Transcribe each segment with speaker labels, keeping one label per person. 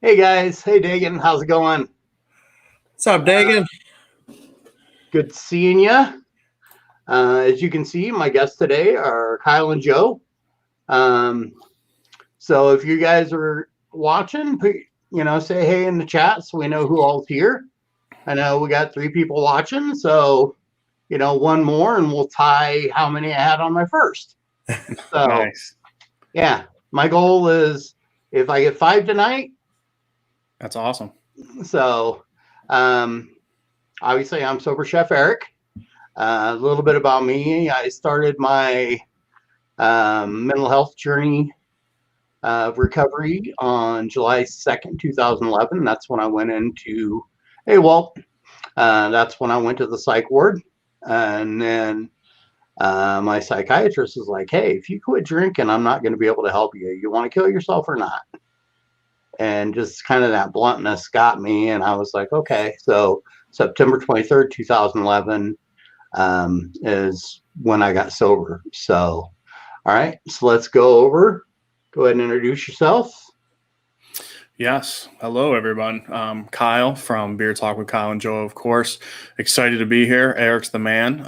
Speaker 1: Hey guys, hey Dagan, how's it going?
Speaker 2: What's up, Dagan?
Speaker 1: Good seeing you. As you can see, my guests today are Kyle and Joe. Um, so if you guys are watching, say hey in the chat so we know who all's here. I know we got 3 people watching, so one more and we'll tie how many I had on my first. So
Speaker 2: Nice.
Speaker 1: yeah, my goal is if I get 5 tonight.
Speaker 2: That's awesome.
Speaker 1: So um, obviously I'm Sober Chef Eric. A little bit about me. I started my mental health journey of recovery on July 2nd, 2011. That's when I went into, hey, well, that's when I went to the psych ward. And then my psychiatrist was like, hey, if you quit drinking, I'm not going to be able to help you. You want to kill yourself or not? And just kind of that bluntness got me. And I was like, okay. So September 23rd, 2011 is when I got sober. So, all right, so let's go over. Go ahead and introduce yourself.
Speaker 2: Yes. Hello, everyone. Kyle from Beer Talk with Kyle and Joe, of course. Excited to be here. Eric's the man,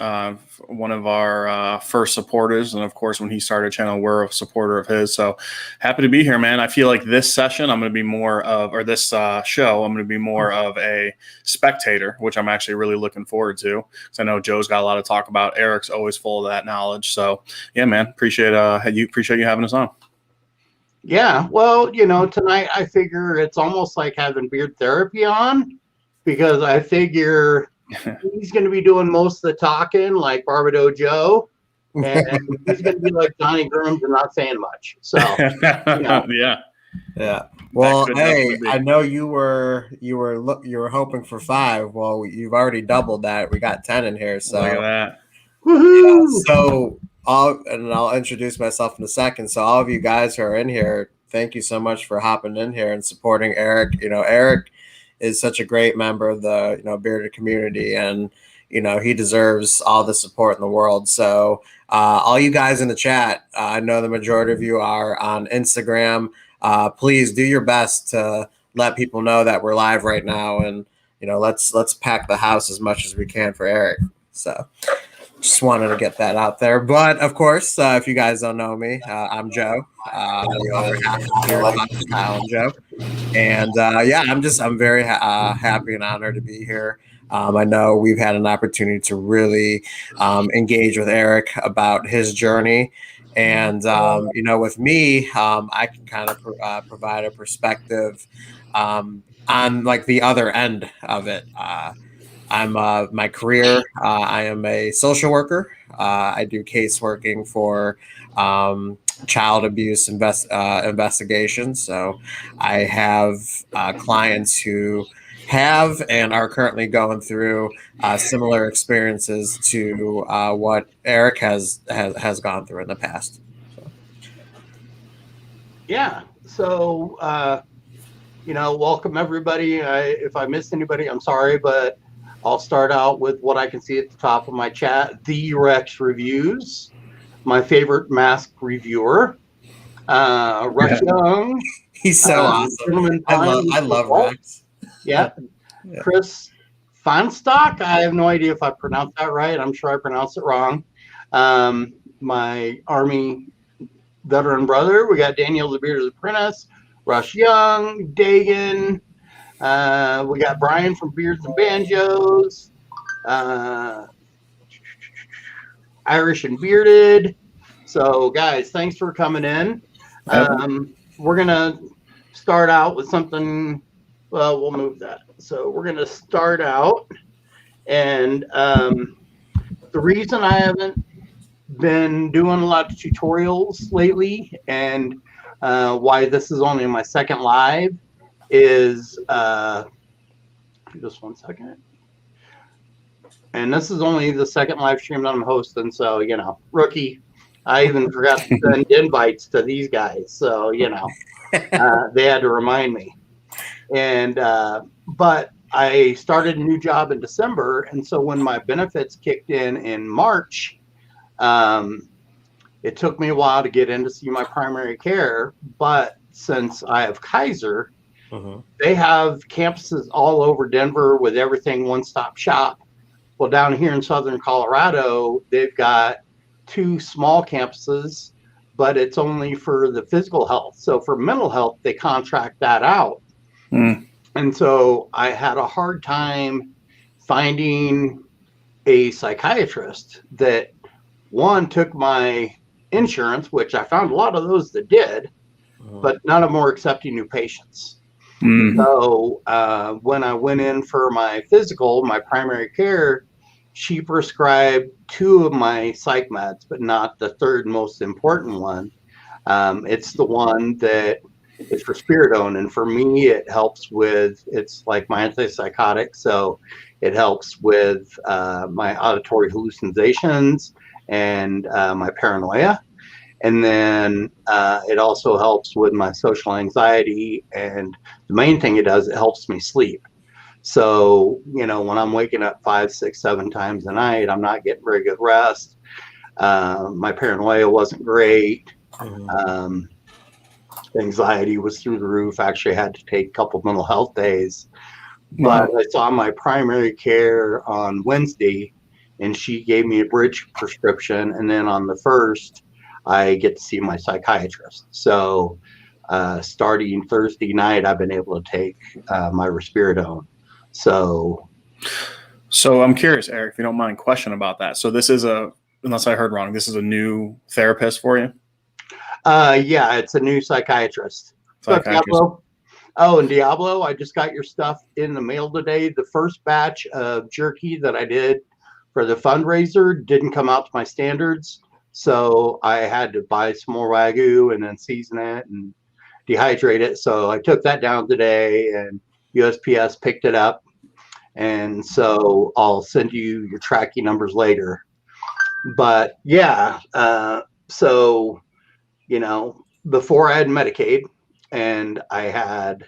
Speaker 2: one of our first supporters. And of course, when he started a channel, we're a supporter of his. So happy to be here, man. I feel like this session, I'm going to be more of, or this show, I'm going to be more of a spectator, which I'm actually really looking forward to. Because I know Joe's got a lot to talk about. Eric's always full of that knowledge. So yeah, man, appreciate you having us on.
Speaker 1: Yeah, well, tonight I figure it's almost like having beard therapy on because I figure he's going to be doing most of the talking, like Barbado Joe, and he's going to be like Johnny Grooms and not saying much. So, you know,
Speaker 2: Yeah.
Speaker 3: Yeah.
Speaker 2: That
Speaker 3: Well,
Speaker 2: could
Speaker 3: hey,
Speaker 2: definitely be.
Speaker 3: I know you were hoping for 5. Well, you've already doubled that. We got 10 in here.
Speaker 2: Look at
Speaker 3: So
Speaker 2: that.
Speaker 3: yeah.
Speaker 1: woohoo!
Speaker 3: I'll introduce myself in a second. So all of you guys who are in here, thank you so much for hopping in here and supporting Eric. Eric is such a great member of the bearded community, and he deserves all the support in the world. So all you guys in the chat, I know the majority of you are on Instagram. Please do your best to let people know that we're live right now, and let's pack the house as much as we can for Eric. So just wanted to get that out there. But of course, if you guys don't know me, I'm Joe. The other half of Beer Talk with Kyle and Joe. And yeah, I'm very happy and honored to be here. I know we've had an opportunity to really engage with Eric about his journey. And, with me, I can kind of provide a perspective on like the other end of it. I'm my career. I am a social worker. I do case working for child abuse investigations. So I have clients who have and are currently going through similar experiences to what Eric has gone through in the past. So.
Speaker 1: Yeah. So, welcome everybody. If I missed anybody, I'm sorry, but I'll start out with what I can see at the top of my chat. The Rex Reviews, my favorite mask reviewer. Rush Young,
Speaker 3: He's so awesome.
Speaker 1: Gentleman
Speaker 3: I love Rex.
Speaker 1: Yeah.
Speaker 3: Yeah.
Speaker 1: Chris Fanstock. I have no idea if I pronounced that right. I'm sure I pronounced it wrong. My Army veteran brother. We got Daniel the Bearded Apprentice, Rush Young, Dagan. We got Brian from Beards and Banjos, Irish and Bearded. So, guys, thanks for coming in. We're going to start out with something. Well, we'll move that. So, we're going to start out. And the reason I haven't been doing a lot of tutorials lately and why this is only my second live is just 1 second. And this is only the second live stream that I'm hosting, so rookie. I even forgot to send invites to these guys, so they had to remind me. And but I started a new job in December, and so when my benefits kicked in March, it took me a while to get in to see my primary care. But since I have Kaiser, They have campuses all over Denver with everything one-stop shop. Well, down here in Southern Colorado, they've got 2 small campuses, but it's only for the physical health. So for mental health, they contract that out. And so I had a hard time finding a psychiatrist that, one, took my insurance, which I found a lot of those that did, but none of them were accepting new patients. So when I went in for my physical, my primary care, she prescribed 2 of my psych meds, but not the third most important one. It's the one that is risperidone, and for me, it helps with. It's like my antipsychotic, so it helps with my auditory hallucinations and my paranoia. And then it also helps with my social anxiety. And the main thing it does, it helps me sleep. So, when I'm waking up 5, 6, 7 times a night, I'm not getting very good rest. My paranoia wasn't great. Anxiety was through the roof. Actually, I had to take a couple mental health days. But I saw my primary care on Wednesday, and she gave me a bridge prescription. And then on the 1st, I get to see my psychiatrist. So starting Thursday night, I've been able to take my risperidone. So
Speaker 2: I'm curious, Eric, if you don't mind, question about that. So this is unless I heard wrong, this is a new therapist for you?
Speaker 1: Yeah, it's a new psychiatrist. Diablo. Oh, and Diablo, I just got your stuff in the mail today. The first batch of jerky that I did for the fundraiser didn't come out to my standards. So I had to buy some more Wagyu and then season it and dehydrate it. So I took that down today, and USPS picked it up. And so I'll send you your tracking numbers later. But yeah, so, before I had Medicaid, and I had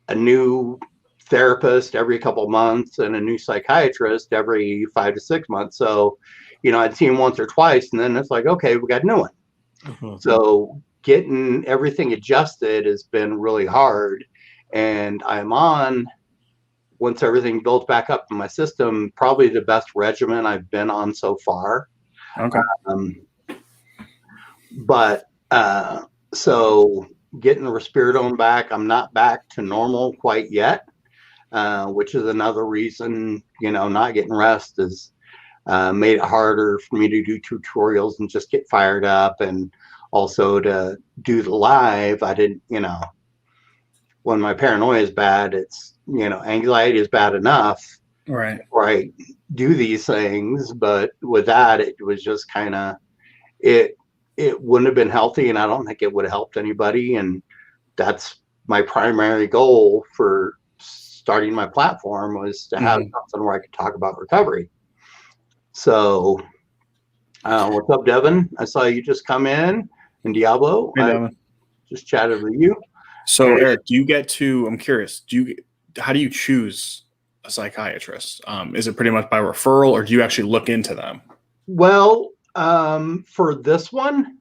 Speaker 1: a new therapist every couple of months and a new psychiatrist every 5 to 6 months. So, I'd see him once or twice, and then it's like, okay, we got a new one. So getting everything adjusted has been really hard. And I'm on, once everything builds back up in my system, probably the best regimen I've been on so far.
Speaker 2: Okay.
Speaker 1: So getting the risperidone back, I'm not back to normal quite yet, which is another reason, not getting rest is made it harder for me to do tutorials and just get fired up, and also to do the live. I didn't, when my paranoia is bad, it's, anxiety is bad enough.
Speaker 2: Right.
Speaker 1: Where I do these things, but with that, it was just kind of, it wouldn't have been healthy, and I don't think it would have helped anybody. And that's my primary goal for starting my platform, was to have something where I could talk about recovery. So what's up, Devin? I saw you just come in, and Diablo.
Speaker 2: Hey,
Speaker 1: I just chatted with you.
Speaker 2: So Eric, do you get to, I'm curious, how do you choose a psychiatrist? Is it pretty much by referral, or do you actually look into them?
Speaker 1: Well, for this one,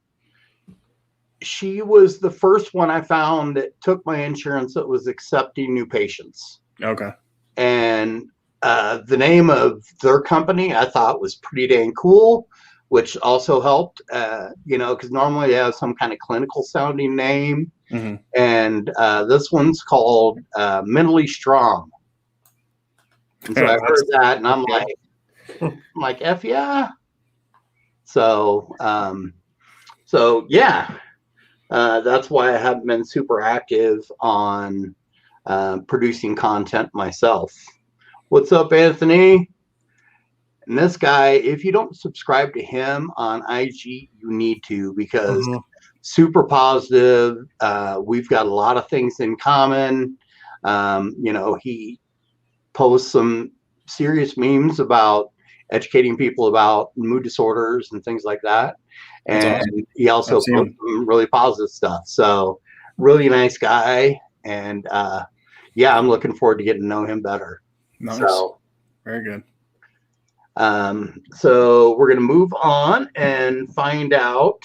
Speaker 1: she was the first one I found that took my insurance that was accepting new patients.
Speaker 2: Okay.
Speaker 1: And the name of their company I thought was pretty dang cool, which also helped, because normally they have some kind of clinical sounding name. And this one's called Mentally Strong. And so I heard that, and I'm like, F yeah. So, yeah, that's why I haven't been super active on producing content myself. What's up, Anthony? And this guy, if you don't subscribe to him on IG, you need to, because super positive. We've got a lot of things in common. He posts some serious memes about educating people about mood disorders and things like that. And awesome. He also posts some really positive stuff. So really nice guy. And I'm looking forward to getting to know him better.
Speaker 2: Nice.
Speaker 1: So,
Speaker 2: very good.
Speaker 1: So we're going to move on and find out.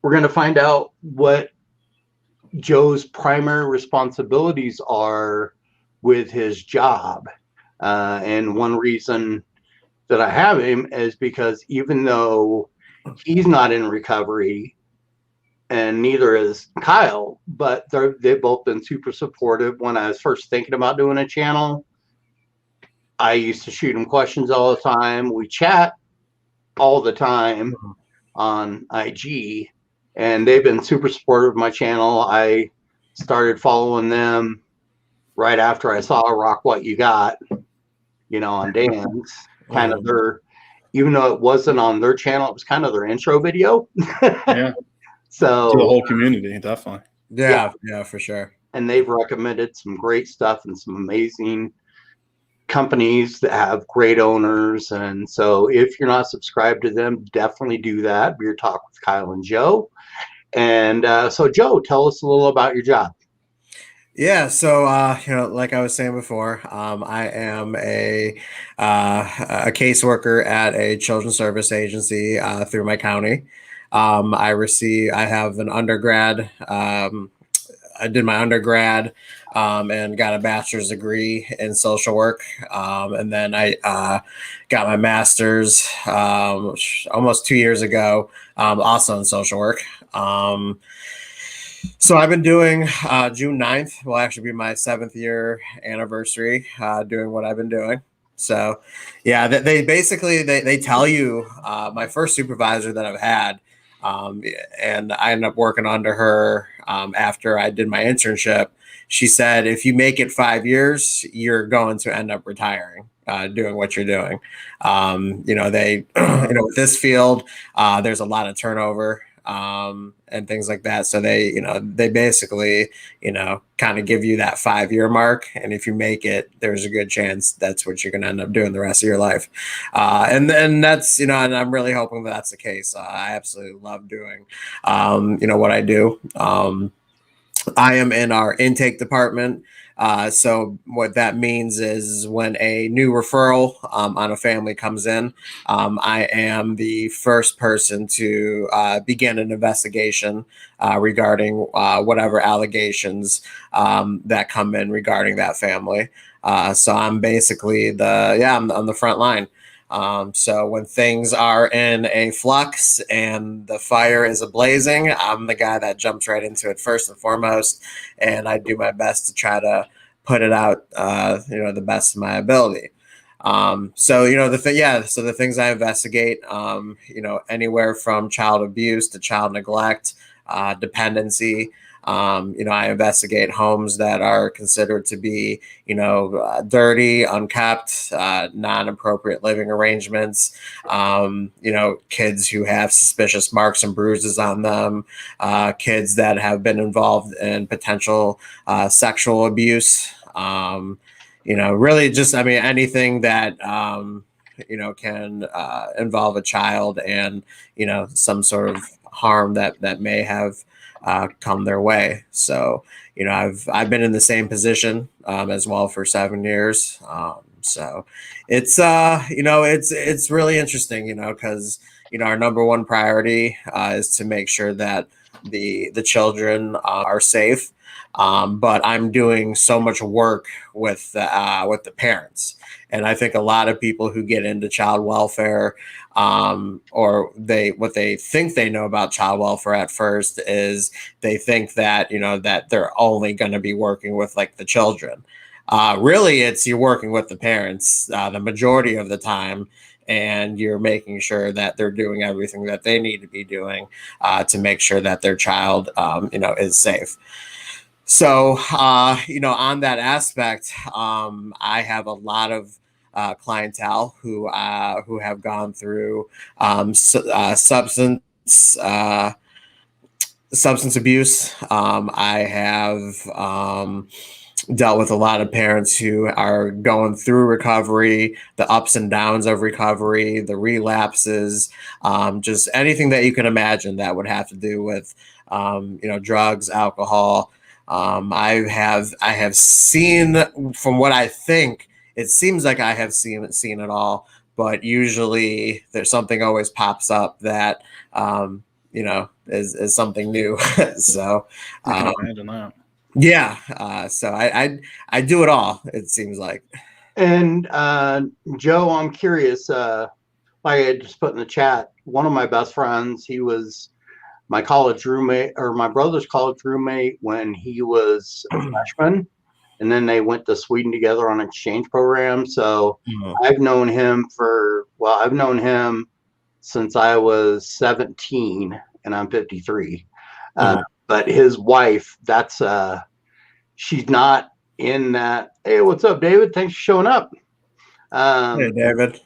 Speaker 1: we're going to find out what Joe's primary responsibilities are with his job. And one reason that I have him is because even though he's not in recovery, and neither is Kyle, but they've both been super supportive. When I was first thinking about doing a channel, I used to shoot him questions all the time. We chat all the time on IG, and they've been super supportive of my channel. I started following them right after I saw Rock What You Got, on Dan's. Kind of their, even though it wasn't on their channel, it was kind of their intro video.
Speaker 2: Yeah.
Speaker 1: So
Speaker 2: to the whole community, definitely.
Speaker 3: Yeah, for sure.
Speaker 1: And they've recommended some great stuff and some amazing companies that have great owners. And so if you're not subscribed to them, definitely do that. Beer Talk with Kyle and Joe. And so Joe, tell us a little about your job.
Speaker 3: Yeah, so like I was saying before, I am a caseworker at a children's service agency through my county. I have an undergrad. I did my undergrad and got a bachelor's degree in social work, and then I got my master's almost 2 years ago, also in social work. So I've been doing June 9th will actually be my 7th year anniversary doing what I've been doing. So yeah, they basically they tell you my first supervisor that I've had, and I ended up working under her after I did my internship. She said, if you make it 5 years, you're going to end up retiring doing what you're doing. They with this field, there's a lot of turnover. And things like that. So they basically, kind of give you that 5-year mark. And if you make it, there's a good chance that's what you're going to end up doing the rest of your life. And then that's, and I'm really hoping that that's the case. I absolutely love doing, what I do. I am in our intake department. So what that means is when a new referral on a family comes in, I am the first person to begin an investigation regarding whatever allegations that come in regarding that family. So I'm basically I'm on the front line. So when things are in a flux and the fire is ablazing, I'm the guy that jumps right into it first and foremost, and I do my best to try to put it out, the best of my ability. So the things I investigate, anywhere from child abuse to child neglect, dependency. I investigate homes that are considered to be, dirty, unkept, non-appropriate living arrangements, kids who have suspicious marks and bruises on them, kids that have been involved in potential sexual abuse, really just, anything that, can involve a child and, some sort of harm that may have come their way. So, I've been in the same position as well for 7 years. So it's it's really interesting, because our number one priority is to make sure that the children are safe. But I'm doing so much work with the parents. And I think a lot of people who get into child welfare, or what they think they know about child welfare at first is they think that, that they're only going to be working with like the children. Really, it's you're working with the parents the majority of the time, and you're making sure that they're doing everything that they need to be doing to make sure that their child, is safe. So, on that aspect, I have a lot of clientele who have gone through substance abuse. I have dealt with a lot of parents who are going through recovery, the ups and downs of recovery, the relapses, just anything that you can imagine that would have to do with, drugs, alcohol. I have seen, from what I think, it seems like I have seen it all, but usually there's something always pops up that, is something new. So
Speaker 2: I can imagine that.
Speaker 3: yeah, so I do it all, it seems like.
Speaker 1: And Joe, I'm curious. Like I just put in the chat, one of my best friends, he was my college roommate, or my brother's college roommate when he was a freshman, and then they went to Sweden together on an exchange program. So I've known him since I was 17, and I'm 53. But his wife, she's not in that. Hey, what's up, David? Thanks for showing up.
Speaker 3: Hey, David.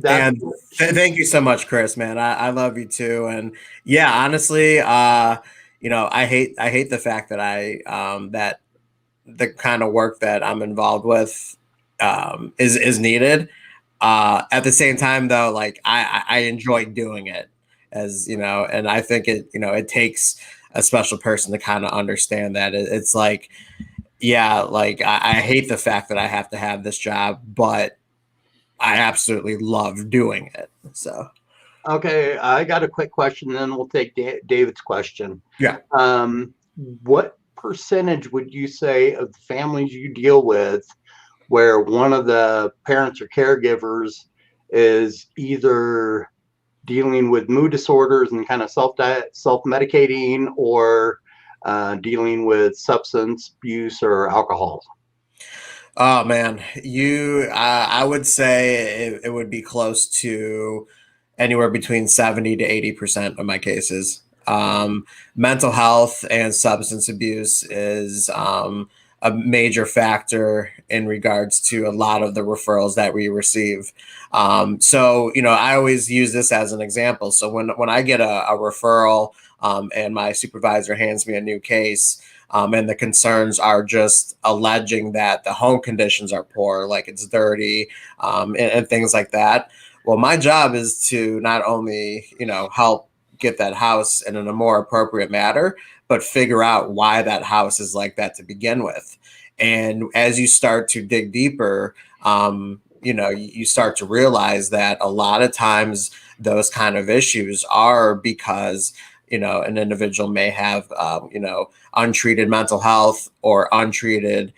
Speaker 3: And thank you so much, Chris, man. I love you too. And yeah, honestly, I hate the fact that that the kind of work that I'm involved with is needed. At the same time, though, like I enjoy doing it, as you know, and I think it takes a special person to kind of understand that it's like, yeah, like I hate the fact that I have to have this job, but I absolutely love doing it. So,
Speaker 1: okay, I got a quick question, then we'll take David's question.
Speaker 3: Yeah.
Speaker 1: What percentage would you say of the families you deal with where one of the parents or caregivers is either dealing with mood disorders and kind of self-medicating, or dealing with substance abuse or alcohol?
Speaker 3: Oh man, I would say it would be close to anywhere between 70 to 80% of my cases. Mental health and substance abuse is a major factor in regards to a lot of the referrals that we receive. So, I always use this as an example. So when I get a referral and my supervisor hands me a new case, and the concerns are just alleging that the home conditions are poor, like it's dirty, and things like that. Well, my job is to not only, help get that house in a more appropriate manner, but figure out why that house is like that to begin with. And as you start to dig deeper, you start to realize that a lot of times those kind of issues are because an individual may have, untreated mental health or untreated,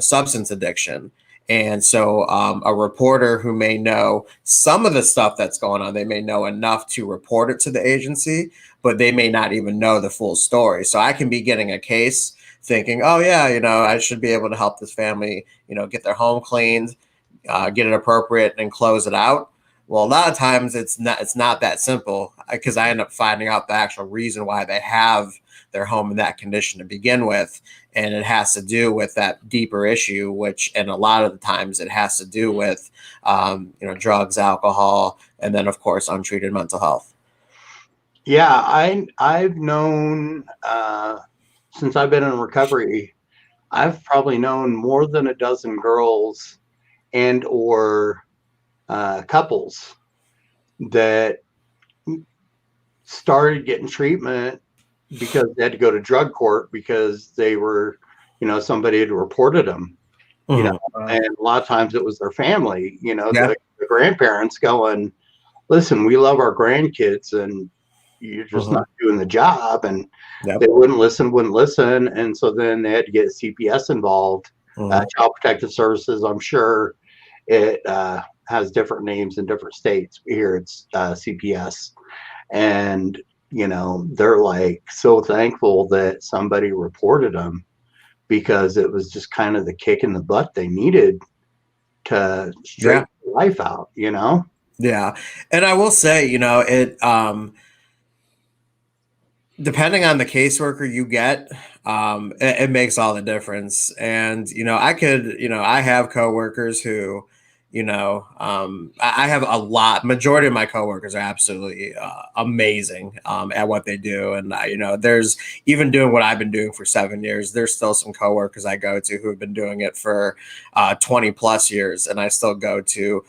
Speaker 3: substance addiction. And so a reporter who may know some of the stuff that's going on, they may know enough to report it to the agency, but they may not even know the full story. So I can be getting a case thinking, oh yeah, I should be able to help this family, get their home cleaned, get it appropriate and close it out. Well, a lot of times it's not that simple, because I end up finding out the actual reason why they have their home in that condition to begin with. And it has to do with that deeper issue, and a lot of the times it has to do with, drugs, alcohol, and then of course, untreated mental health.
Speaker 1: Yeah, I've known, since I've been in recovery, I've probably known more than a dozen girls and or couples that started getting treatment because they had to go to drug court because they were, somebody had reported them, and a lot of times it was their family, the grandparents going, listen, we love our grandkids and you're just not doing the job. And they wouldn't listen. And so then they had to get CPS involved, Child Protective Services. I'm sure it has different names in different states. Here it's CPS. And, they're like so thankful that somebody reported them, because it was just kind of the kick in the butt they needed to straighten life out,
Speaker 3: Yeah. And I will say, it, depending on the caseworker you get, it makes all the difference. And, I have coworkers who, I have majority of my coworkers are absolutely amazing at what they do. And, there's, even doing what I've been doing for 7 years, there's still some coworkers I go to who have been doing it for 20 plus years. And I still go to,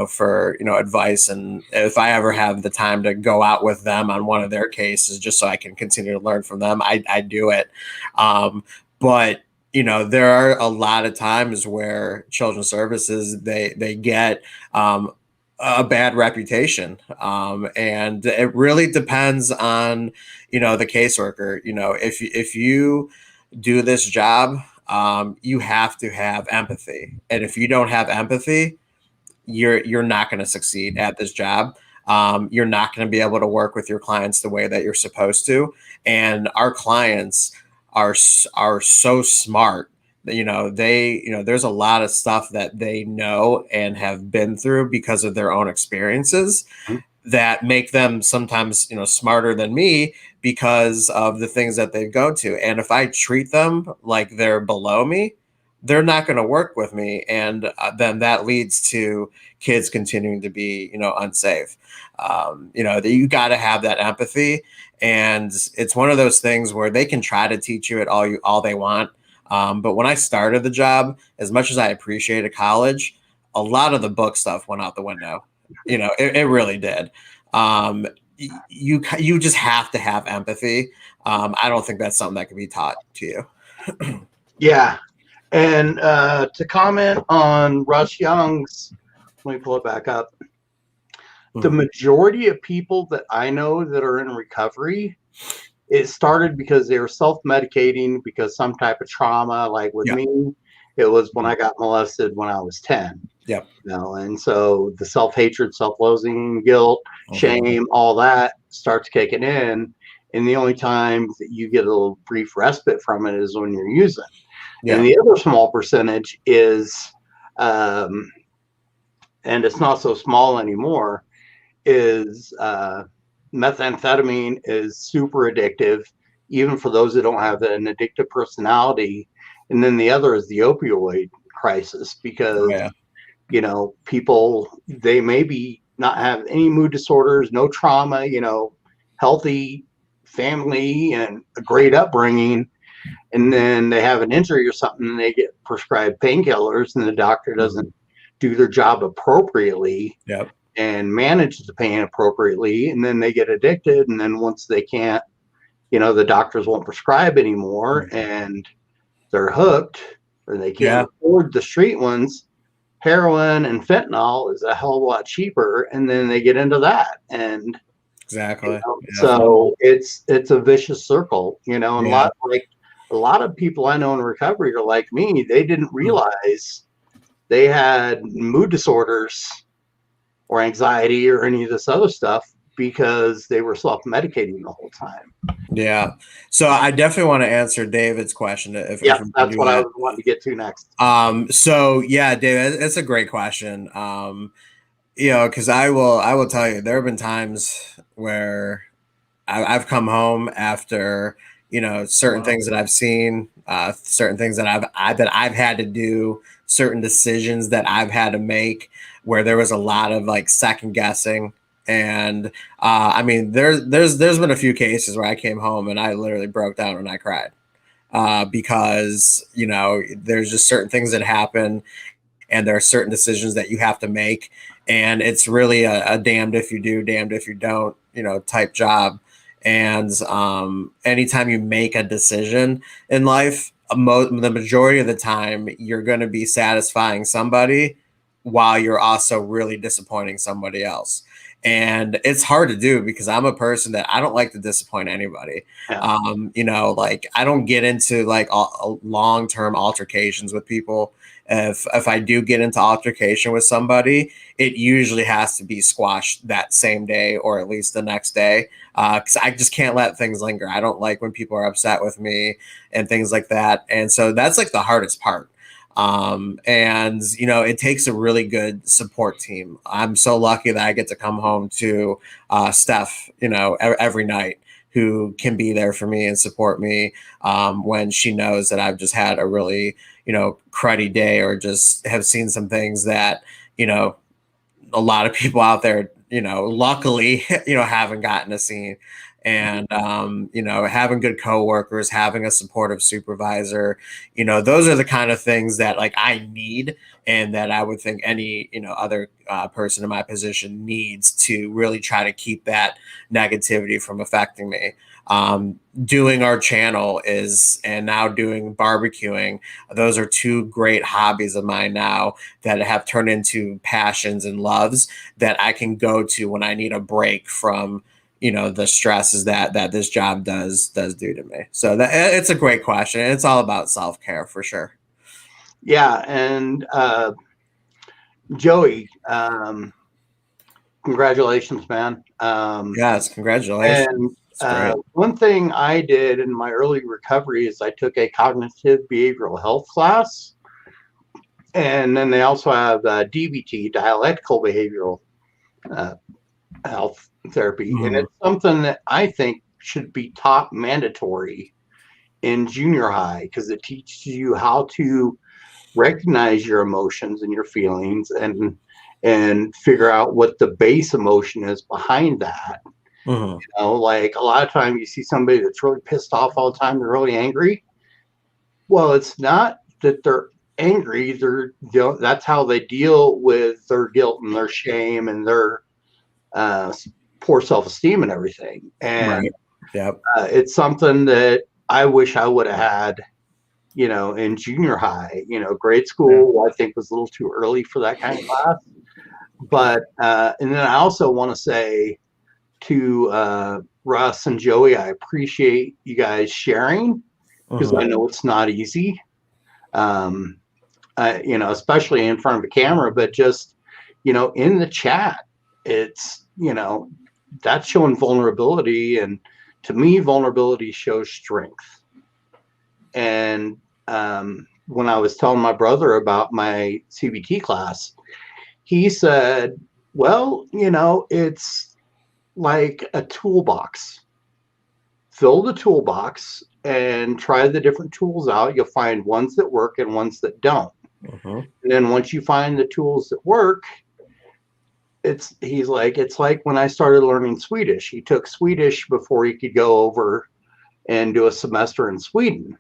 Speaker 3: for, advice. And if I ever have the time to go out with them on one of their cases, just so I can continue to learn from them, I do it. But there are a lot of times where children's services, they get a bad reputation. And it really depends on, the caseworker. If you do this job, you have to have empathy. And if you don't have empathy, you're not going to succeed at this job. You're not going to be able to work with your clients the way that you're supposed to. And our clients are so smart. There's a lot of stuff that they know and have been through because of their own experiences that make them sometimes, smarter than me because of the things that they go to. And if I treat them like they're below me, they're not going to work with me. And then that leads to kids continuing to be, unsafe. You got to have that empathy. And it's one of those things where they can try to teach you it all they want. But when I started the job, as much as I appreciated college, a lot of the book stuff went out the window. It really did. You just have to have empathy. I don't think that's something that can be taught to you.
Speaker 1: Yeah. And to comment on Russ Young's, let me pull it back up. The majority of people that I know that are in recovery, it started because they were self-medicating because some type of trauma. Like with me, it was when I got molested when I was 10.
Speaker 3: Yep.
Speaker 1: And so the self-hatred, self-loathing, guilt, shame, all that starts kicking in. And the only time that you get a little brief respite from it is when you're using. Yeah. And the other small percentage is, and it's not so small anymore, is methamphetamine is super addictive, even for those that don't have an addictive personality. And then the other is the opioid crisis, because, people, they maybe not have any mood disorders, no trauma, healthy family and a great upbringing. And then they have an injury or something and they get prescribed painkillers and the doctor doesn't do their job appropriately.
Speaker 3: Yep.
Speaker 1: And manage the pain appropriately, and then they get addicted, and then once they can't, the doctors won't prescribe anymore, and they're hooked, or they can't afford the street ones. Heroin and fentanyl is a hell of a lot cheaper, and then they get into that, and
Speaker 3: exactly.
Speaker 1: So it's a vicious circle, and a lot of people I know in recovery are like me. They didn't realize they had mood disorders or anxiety or any of this other stuff because they were self-medicating the whole time.
Speaker 3: Yeah. So I definitely want to answer David's question.
Speaker 1: That's what I was wanting to get to next.
Speaker 3: So yeah, David, it's a great question. Because I will tell you, there have been times where I've come home after, certain things that I've seen, certain things that I've had to do, certain decisions that I've had to make, where there was a lot of like second guessing. And there's been a few cases where I came home and I literally broke down and I cried because there's just certain things that happen, and there are certain decisions that you have to make, and it's really a damned if you do, damned if you don't, type job. And anytime you make a decision in life, the majority of the time you're going to be satisfying somebody while you're also really disappointing somebody else. And it's hard to do because I'm a person that I don't like to disappoint anybody. Yeah. I don't get into like long-term altercations with people. If I do get into altercation with somebody, it usually has to be squashed that same day or at least the next day. Because I just can't let things linger. I don't like when people are upset with me and things like that. And so that's like the hardest part. It takes a really good support team. I'm so lucky that I get to come home to Steph, every night, who can be there for me and support me when she knows that I've just had a really, cruddy day, or just have seen some things that, a lot of people out there, luckily, haven't gotten to see. and having good coworkers, having a supportive supervisor, those are the kind of things that like I need, and that I would think any other person in my position needs to really try to keep that negativity from affecting me. Doing our channel and now doing barbecuing, those are two great hobbies of mine now that have turned into passions and loves that I can go to when I need a break from the stresses that this job does do to me. So it's a great question. It's all about self-care for sure.
Speaker 1: Yeah. And Joey, congratulations, man.
Speaker 3: Yes, congratulations.
Speaker 1: And
Speaker 3: It's great.
Speaker 1: one thing I did in my early recovery is I took a cognitive behavioral health class. And then they also have DBT, dialectical behavioral health therapy. And it's something that I think should be taught mandatory in junior high, because it teaches you how to recognize your emotions and your feelings and figure out what the base emotion is behind that. Like a lot of times you see somebody that's really pissed off all the time, they're really angry. Well, it's not that they're angry, that's how they deal with their guilt and their shame and their poor self-esteem and everything. And it's something that I wish I would have had in junior high. Grade school I think was a little too early for that kind of class. But and then I also want to say to Russ and Joey, I appreciate you guys sharing, because I know it's not easy, especially in front of a camera, but just in the chat, it's that's showing vulnerability, and to me vulnerability shows strength. And when I was telling my brother about my CBT class, he said, well, it's like a toolbox. Fill the toolbox and try the different tools out. You'll find ones that work and ones that don't. And then once you find the tools that work, he's like, it's like when I started learning Swedish. He took Swedish before he could go over and do a semester in Sweden.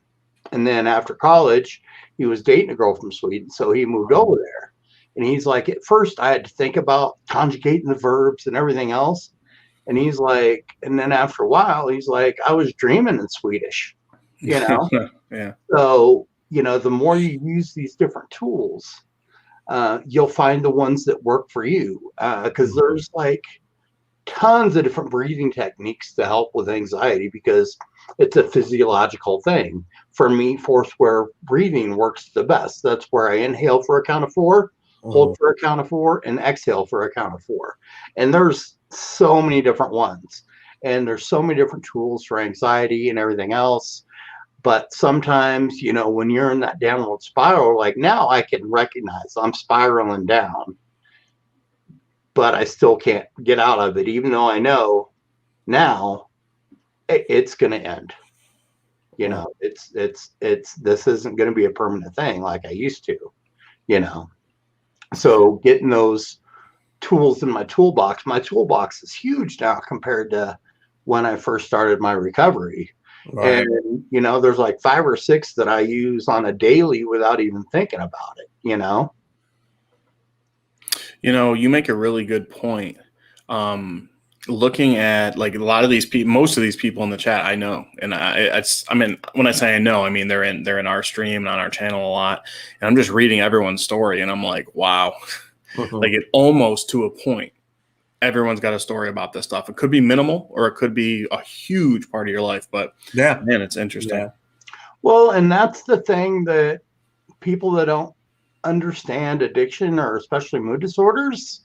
Speaker 1: And then after college, he was dating a girl from Sweden, so he moved over there. And he's like, at first I had to think about conjugating the verbs and everything else. And he's like, and then after a while, he's like, I was dreaming in Swedish,
Speaker 2: Yeah.
Speaker 1: So, the more you use these different tools, you'll find the ones that work for you. Because there's like tons of different breathing techniques to help with anxiety, because it's a physiological thing. For me, 4 square breathing works the best. That's where I inhale for a count of 4, hold for a count of 4, and exhale for a count of 4. And there's so many different ones, and there's so many different tools for anxiety and everything else. But sometimes, when you're in that downward spiral, like now I can recognize I'm spiraling down, but I still can't get out of it, even though I know now it's going to end. It's this isn't going to be a permanent thing like I used to, So getting those tools in my toolbox is huge now compared to when I first started my recovery. Right. And, there's like 5 or 6 that I use on a daily without even thinking about it,
Speaker 2: You make a really good point. Looking at like a lot of these people, most of these people in the chat, I know, and when I say I know, I mean they're in our stream and on our channel a lot, and I'm just reading everyone's story, and I'm like, wow, like it almost to a point, everyone's got a story about this stuff. It could be minimal, or it could be a huge part of your life, but man, it's interesting.
Speaker 1: Yeah. Well, and that's the thing, that people that don't understand addiction, or especially mood disorders,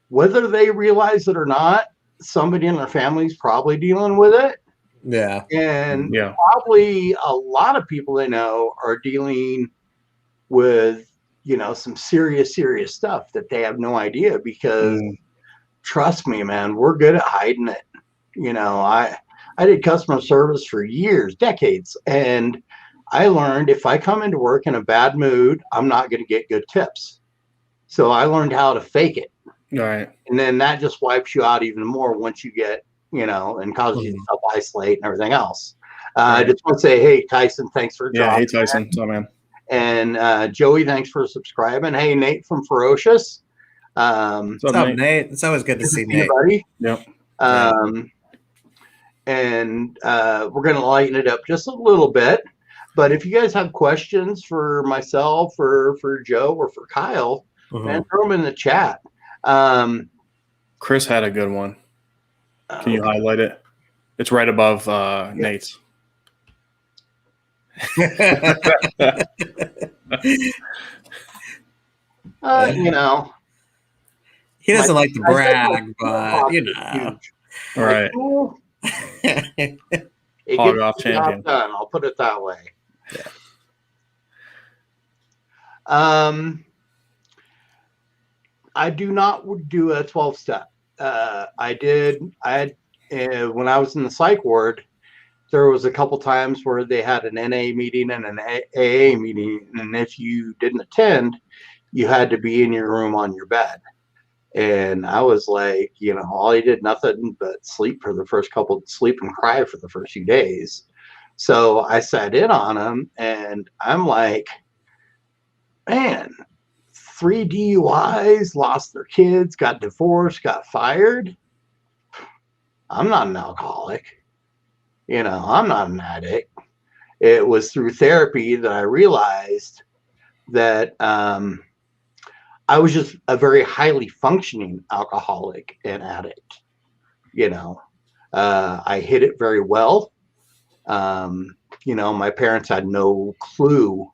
Speaker 1: whether they realize it or not, somebody in their family is probably dealing with it.
Speaker 3: Yeah.
Speaker 1: And probably a lot of people they know are dealing with, some serious stuff that they have no idea, because trust me, man, we're good at hiding it. I did customer service for years, decades, and I learned if I come into work in a bad mood, I'm not going to get good tips. So I learned how to fake it.
Speaker 2: Right.
Speaker 1: And then that just wipes you out even more once you get and causes you to self-isolate and everything else.
Speaker 2: Right.
Speaker 1: I just want to say, hey, Tyson, thanks for
Speaker 2: Yeah, hey
Speaker 1: dropping.
Speaker 2: Tyson, what's up, man?
Speaker 1: And Joey, thanks for subscribing. Hey, Nate from Ferocious.
Speaker 2: What's
Speaker 3: What's up, Nate? It's always good to see Nate.
Speaker 1: Buddy.
Speaker 2: Yep.
Speaker 1: And we're going to lighten it up just a little bit. But if you guys have questions for myself or for Joe or for Kyle, man, throw them in the chat.
Speaker 2: Chris had a good one. Can you highlight it? It's right above Nate's.
Speaker 3: He doesn't like to brag, but
Speaker 1: huge.
Speaker 2: Right.
Speaker 1: It
Speaker 2: Hog
Speaker 1: gets
Speaker 2: off
Speaker 1: the job
Speaker 2: champion.
Speaker 1: done. I'll put it that way.
Speaker 3: Yeah.
Speaker 1: I do not do a 12-step. When I was in the psych ward, there was a couple times where they had an NA meeting and an AA meeting, and if you didn't attend, you had to be in your room on your bed. And I was like, all I did nothing but sleep and cry for the first few days. So I sat in on them, and I'm like, man, 3 DUIs, lost their kids, got divorced, got fired. I'm not an alcoholic. I'm not an addict. It was through therapy that I realized that I was just a very highly functioning alcoholic and addict. I hid it very well. My parents had no clue,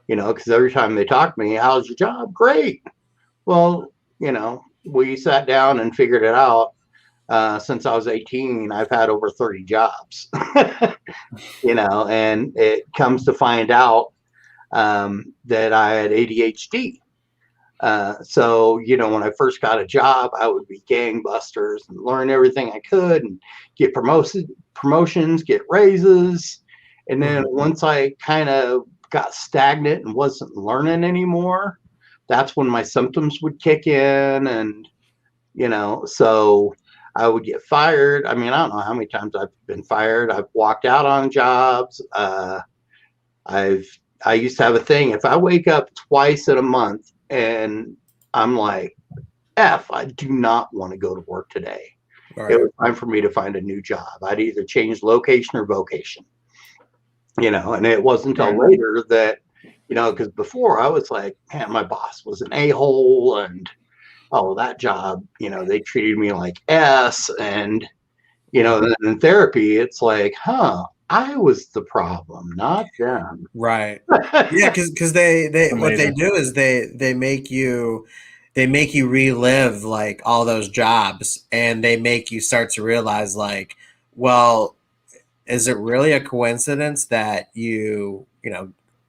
Speaker 1: because every time they talked to me, how's your job? Great. Well, we sat down and figured it out. Since I was 18, I've had over 30 jobs, and it comes to find out that I had ADHD. So, when I first got a job, I would be gangbusters and learn everything I could and get promotions, get raises. And then once I kind of got stagnant and wasn't learning anymore, that's when my symptoms would kick in. And, so I would get fired. I mean, I don't know how many times I've been fired. I've walked out on jobs. I used to have a thing. If I wake up twice in a month and I'm like, I do not want to go to work today. Right. It was time for me to find a new job. I'd either change location or vocation, and it wasn't until later that, because before I was like, man, my boss was an a-hole and, that job, they treated me like S. And, then in therapy, it's like, I was the problem, not them.
Speaker 3: Right. Yeah, because they what they do is they make you relive like all those jobs, and they make you start to realize like, well, is it really a coincidence that you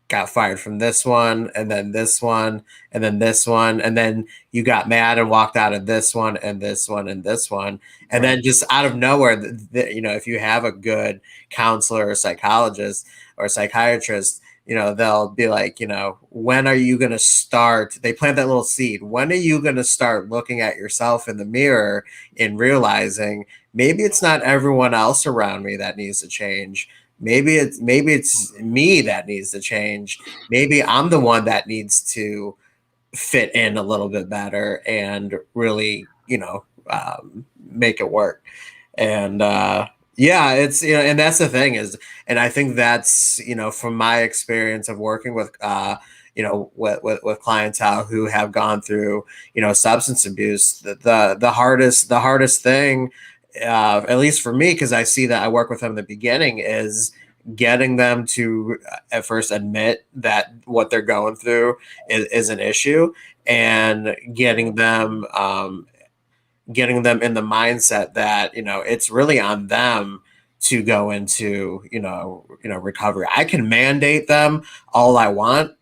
Speaker 3: got fired from this one and then this one and then this one, and then you got mad and walked out of this one and this one and this one, and then just out of nowhere, if you have a good counselor or psychologist or psychiatrist, they'll be like, when are you going to start? They plant that little seed. When are you going to start looking at yourself in the mirror and realizing maybe it's not everyone else around me that needs to change. Maybe it's me that needs to change. Maybe I'm the one that needs to fit in a little bit better and really, make it work. And it's, and that's the thing is, and I think that's, from my experience of working with, with clientele who have gone through, substance abuse, the hardest thing, at least for me, because I see that I work with them in the beginning, is getting them to at first admit that what they're going through is an issue, and getting them in the mindset that, it's really on them to go into, recovery. I can mandate them all I want,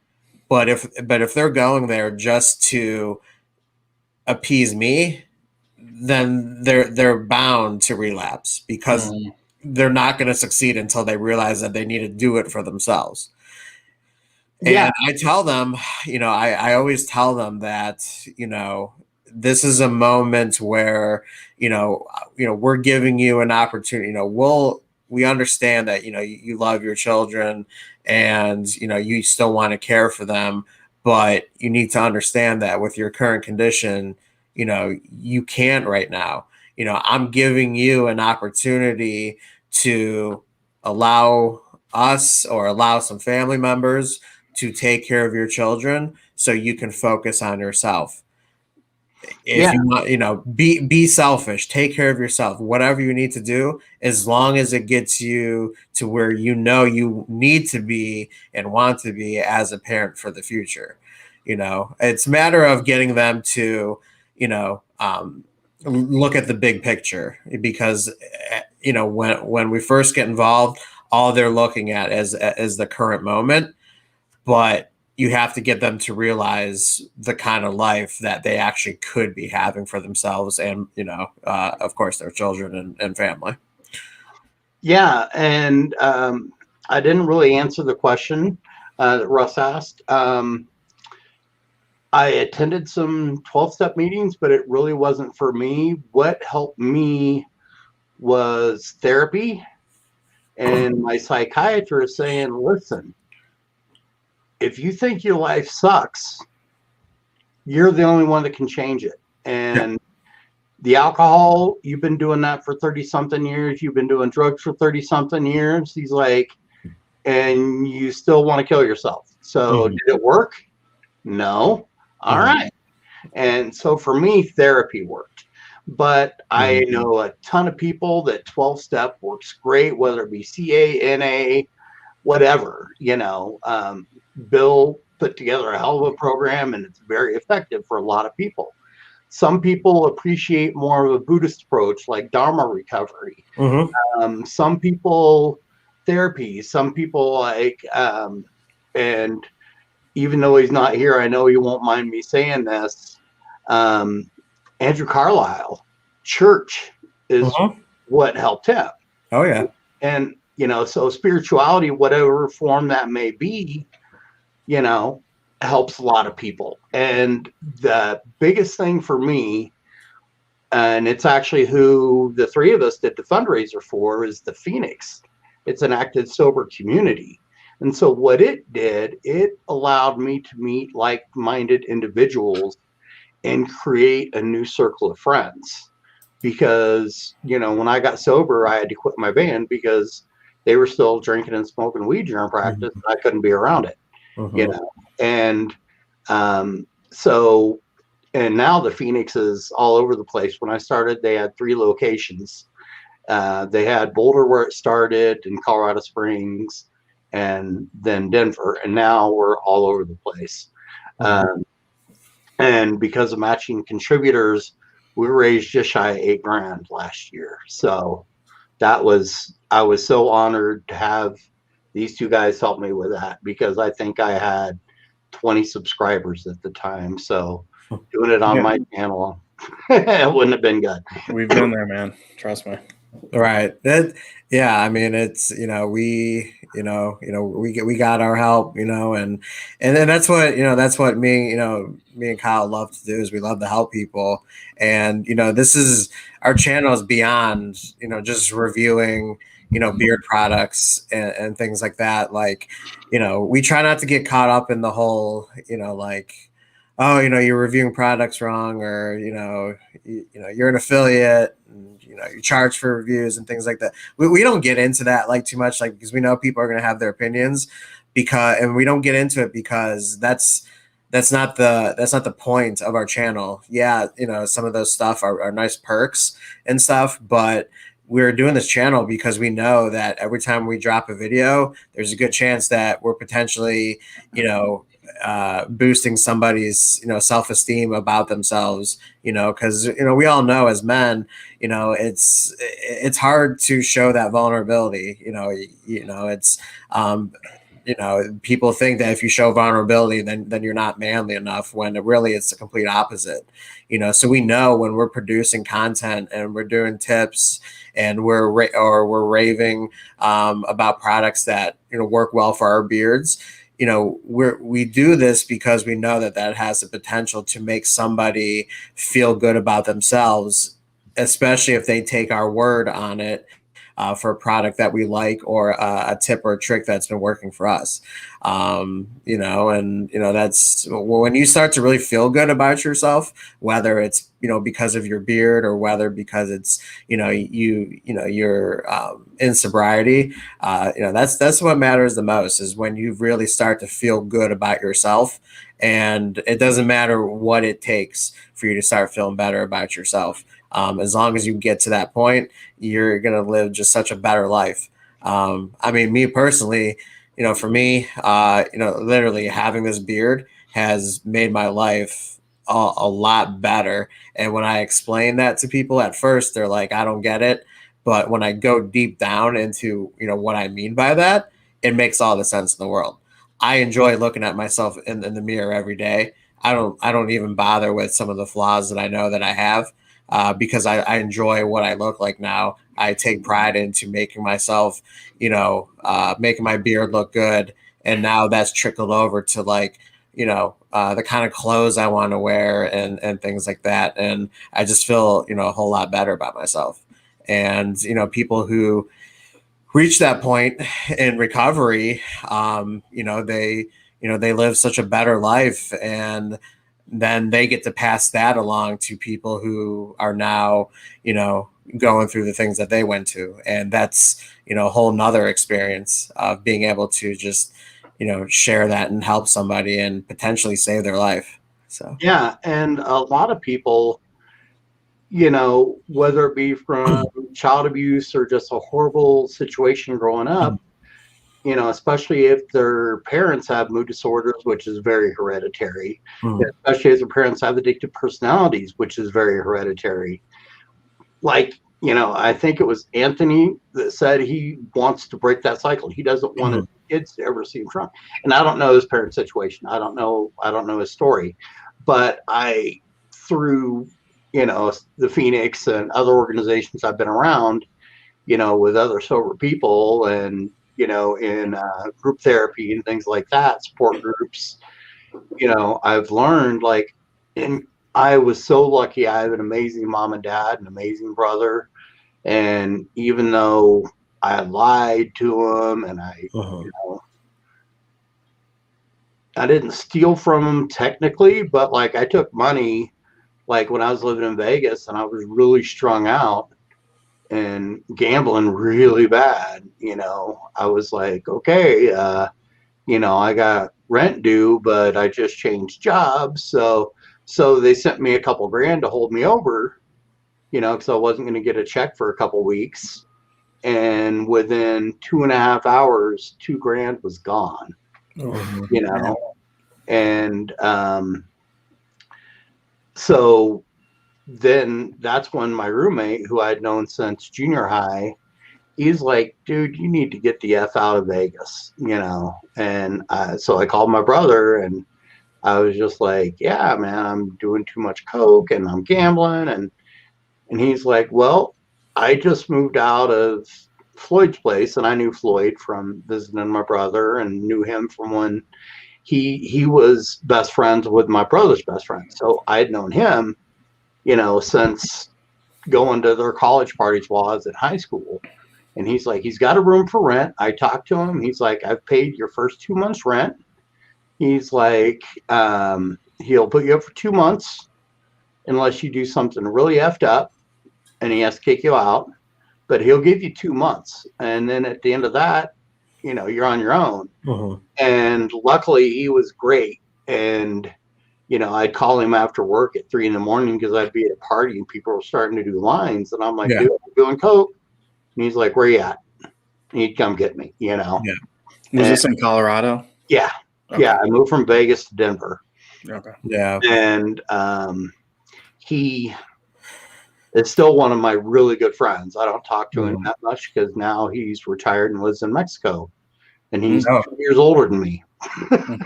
Speaker 3: but if they're going there just to appease me, then they're bound to relapse, because they're not going to succeed until they realize that they need to do it for themselves. Yeah. And I tell them, I always tell them that, this is a moment where, we're giving you an opportunity. We understand that, you love your children and, you still want to care for them, but you need to understand that with your current condition, you can't right now. I'm giving you an opportunity to allow us or allow some family members to take care of your children so you can focus on yourself. If
Speaker 1: Yeah.
Speaker 3: you want, be selfish, take care of yourself, whatever you need to do, as long as it gets you to where you need to be and want to be as a parent for the future. It's a matter of getting them to, look at the big picture, because when we first get involved, all they're looking at is the current moment, but you have to get them to realize the kind of life that they actually could be having for themselves and, of course, their children and family.
Speaker 1: Yeah. And I didn't really answer the question that Russ asked. I attended some 12-step meetings, but it really wasn't for me. What helped me was therapy and my psychiatrist saying, listen, if you think your life sucks, you're the only one that can change it. And the alcohol, you've been doing that for 30 something years. You've been doing drugs for 30 something years. He's like, and you still want to kill yourself. So did it work? No. All right. And so for me, therapy worked. But I know a ton of people that 12-step works great, whether it be CA, NA, whatever. Bill put together a hell of a program, and it's very effective for a lot of people. Some people appreciate more of a Buddhist approach, like Dharma recovery. Some people therapy. Some people like, and even though he's not here, I know he won't mind me saying this. Andrew Carlisle, church is what helped him.
Speaker 3: Oh yeah.
Speaker 1: And so spirituality, whatever form that may be, helps a lot of people. And the biggest thing for me, and it's actually who the three of us did the fundraiser for, is the Phoenix. It's an active, sober community. And so what it did, it allowed me to meet like-minded individuals and create a new circle of friends. Because, when I got sober, I had to quit my band because they were still drinking and smoking weed during practice. And I couldn't be around it, And so, and now the Phoenix is all over the place. When I started, they had 3 locations. They had Boulder where it started, in Colorado Springs, and then Denver. And now we're all over the place. And because of matching contributors, we raised just shy of $8,000 last year. So I was so honored to have these 2 guys help me with that, because I think I had 20 subscribers at the time. So doing it on my channel, it wouldn't have been good.
Speaker 2: We've been there, man. Trust me.
Speaker 3: Right. I mean, it's, we got our help, and then that's what me and Kyle love to do, is we love to help people. And, this is, our channel is beyond, just reviewing, beard products and things like that. Like, we try not to get caught up in the whole, like, oh, you're reviewing products wrong, or, you're an affiliate, and, you charge for reviews and things like that. We don't get into that too much, because we know people are going to have their opinions, and we don't get into it because that's not the point of our channel. Yeah. Some of those stuff are nice perks and stuff, but we're doing this channel because we know that every time we drop a video, there's a good chance that we're potentially, boosting somebody's, self-esteem about themselves, because, we all know as men, it's hard to show that vulnerability. It's, people think that if you show vulnerability, then you're not manly enough, when really it's the complete opposite. So we know when we're producing content and we're doing tips and we're raving about products that, work well for our beards, we do this because we know that has the potential to make somebody feel good about themselves, especially if they take our word on it. For a product that we like, or a tip or a trick that's been working for us. That's when you start to really feel good about yourself, whether it's, because of your beard, or whether because it's, you're in sobriety. That's what matters the most, is when you really start to feel good about yourself. And it doesn't matter what it takes for you to start feeling better about yourself. As long as you get to that point, you're going to live just such a better life. Me personally, for me, literally having this beard has made my life a lot better. And when I explain that to people at first, they're like, I don't get it. But when I go deep down into, what I mean by that, it makes all the sense in the world. I enjoy looking at myself in the mirror every day. I don't even bother with some of the flaws that I know that I have. Because I enjoy what I look like now. I take pride into making myself, making my beard look good. And now that's trickled over to the kind of clothes I want to wear and things like that. And I just feel, a whole lot better about myself. And, people who reach that point in recovery, they live such a better life, and then they get to pass that along to people who are now, going through the things that they went to. And that's, a whole nother experience of being able to just, share that and help somebody and potentially save their life. So,
Speaker 1: yeah. And a lot of people, whether it be from child abuse or just a horrible situation growing up, especially if their parents have mood disorders, which is very hereditary, especially if their parents have addictive personalities, which is very hereditary. Like, I think it was Anthony that said he wants to break that cycle. He doesn't want his kids to ever see him drunk. And I don't know his parents' situation. I don't know his story. But through, the Phoenix and other organizations I've been around, with other sober people, and in group therapy and things like that, support groups, I've learned, and I was so lucky. I have an amazing mom and dad, an amazing brother. And even though I lied to him, and I didn't steal from him technically, but I took money, when I was living in Vegas and I was really strung out and gambling really bad, I was like, okay, I got rent due, but I just changed jobs. So they sent me a couple grand to hold me over, because I wasn't going to get a check for a couple weeks. And within 2.5 hours, 2 grand was gone, and so then that's when my roommate, who I'd known since junior high, he's like, dude, you need to get the F out of Vegas, And so I called my brother, and I was just like, yeah, man, I'm doing too much coke and I'm gambling. And he's like, well, I just moved out of Floyd's place, and I knew Floyd from visiting my brother, and knew him from when he was best friends with my brother's best friend. So I'd known him, since going to their college parties while I was in high school. And he's like, he's got a room for rent. I talked to him. He's like, I've paid your first 2 months rent. He's like, he'll put you up for 2 months unless you do something really effed up, and he has to kick you out. But he'll give you 2 months. And then at the end of that, you're on your own. And luckily he was great. And, I'd call him after work at 3 a.m. because I'd be at a party and people were starting to do lines. And I'm like, dude, I'm doing coke. And he's like, where you at? And he'd come get me,
Speaker 2: Yeah. Was this in Colorado?
Speaker 1: Yeah. Okay. Yeah. I moved from Vegas to Denver.
Speaker 2: Okay.
Speaker 3: Yeah.
Speaker 1: And he is still one of my really good friends. I don't talk to him that much because now he's retired and lives in Mexico. And he's 2 years older than me.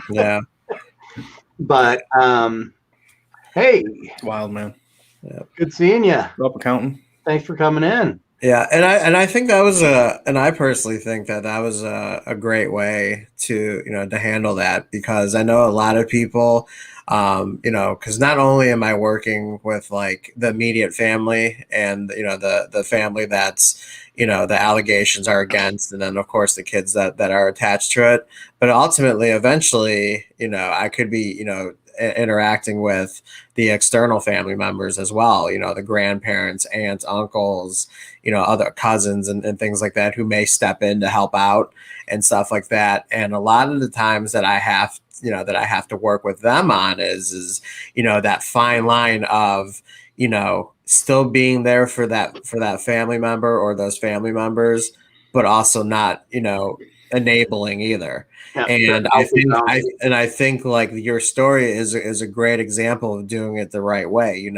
Speaker 3: Yeah.
Speaker 1: But hey.
Speaker 2: Wild, man.
Speaker 3: Yeah.
Speaker 1: Good seeing you.
Speaker 2: What's up, accountant?
Speaker 1: Thanks for coming in.
Speaker 3: Yeah, and I think that was I personally think that that was a great way to to handle that, because I know a lot of people, because not only am I working with like the immediate family and the family that's the allegations are against, and then of course the kids that are attached to it, but ultimately eventually I could be interacting with the external family members as well, the grandparents, aunts, uncles, other cousins and things like that who may step in to help out and stuff like that. And a lot of the times that I have, that I have to work with them on is that fine line of, still being there for that family member or those family members, but also not, enabling either.
Speaker 1: Yeah, very
Speaker 3: And
Speaker 1: healthy boundary.
Speaker 3: I think like your story is a great example of doing it the right way. He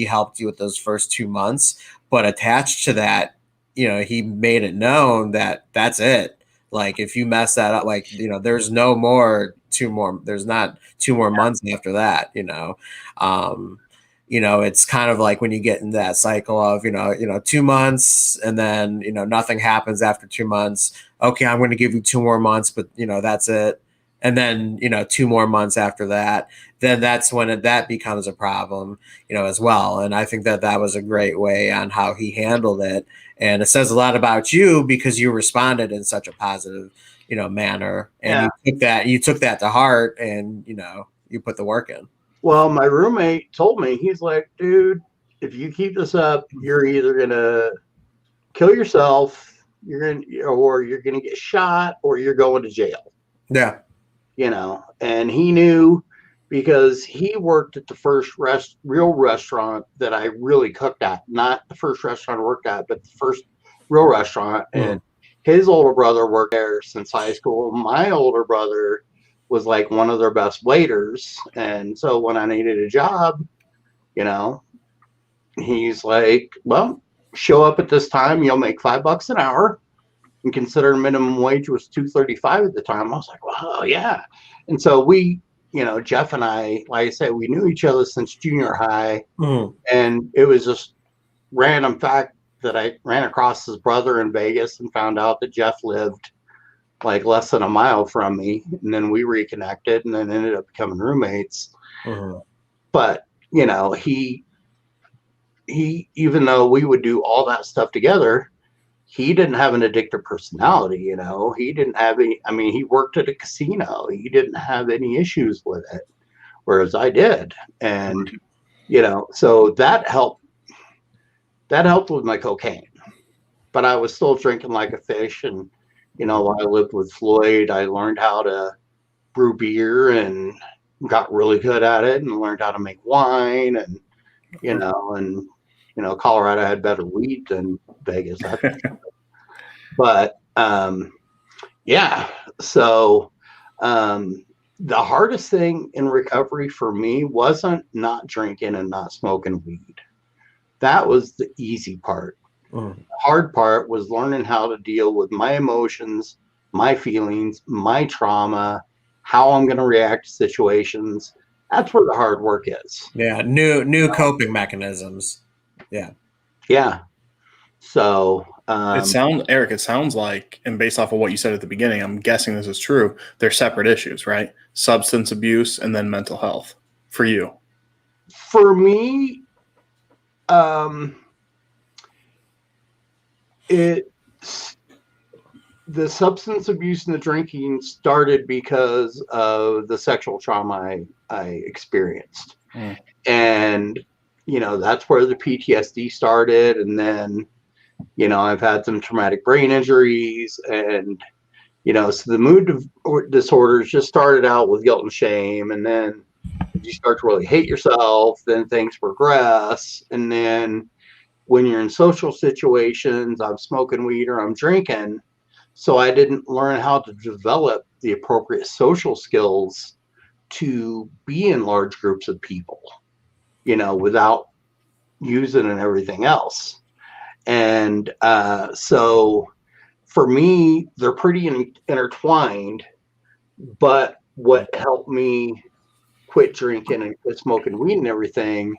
Speaker 3: helped you with those first 2 months, but attached to that, he made it known that that's it. Like if you mess that up, like there's no more there's not 2 more months after that. It's kind of like when you get in that cycle of 2 months, and then nothing happens after 2 months. Okay, I'm going to give you 2 more months, but that's it. And then 2 more months after that, then that's when that becomes a problem, as well. And I think that that was a great way on how he handled it, and it says a lot about you because you responded in such a positive manner, and
Speaker 1: Yeah.
Speaker 3: you took that to heart, and you put the work in.
Speaker 1: Well, my roommate told me, he's like, dude, if you keep this up, you're either gonna kill yourself, or you're gonna get shot, or you're going to jail.
Speaker 3: Yeah.
Speaker 1: And he knew, because he worked at the first real restaurant that I really cooked at, not the first restaurant I worked at, but the first real restaurant. And his older brother worked there since high school. My older brother was like one of their best waiters. And so when I needed a job, he's like, well, show up at this time, you'll make $5 an hour. And considering minimum wage was $2.35 at the time, I was like, wow, yeah. And so we, Jeff and I, like I said, we knew each other since junior high. And it was just random fact that I ran across his brother in Vegas and found out that Jeff lived like less than a mile from me. And then we reconnected and then ended up becoming roommates. But, he, even though we would do all that stuff together, he didn't have an addictive personality. He didn't have any, he worked at a casino. He didn't have any issues with it, whereas I did. And, so that helped with my cocaine, but I was still drinking like a fish. And, while I lived with Floyd, I learned how to brew beer and got really good at it, and learned how to make wine. And, Colorado had better weed than Vegas. But yeah, so the hardest thing in recovery for me wasn't not drinking and not smoking weed. That was the easy part. The hard part was learning how to deal with my emotions, my feelings, my trauma, how I'm going to react to situations. That's where the hard work is.
Speaker 3: Yeah, new coping mechanisms. Yeah.
Speaker 1: Yeah. So
Speaker 2: Eric, it sounds like, and based off of what you said at the beginning, I'm guessing this is true, they're separate issues, right? Substance abuse and then mental health for you.
Speaker 1: For me, the substance abuse and the drinking started because of the sexual trauma I experienced. And, that's where the PTSD started. And then, I've had some traumatic brain injuries, and, so the mood disorders just started out with guilt and shame. And then you start to really hate yourself, then things progress. And then when you're in social situations, I'm smoking weed or I'm drinking. So I didn't learn how to develop the appropriate social skills to be in large groups of people, without using and everything else. And so for me, they're pretty intertwined. But what helped me quit drinking and quit smoking weed and everything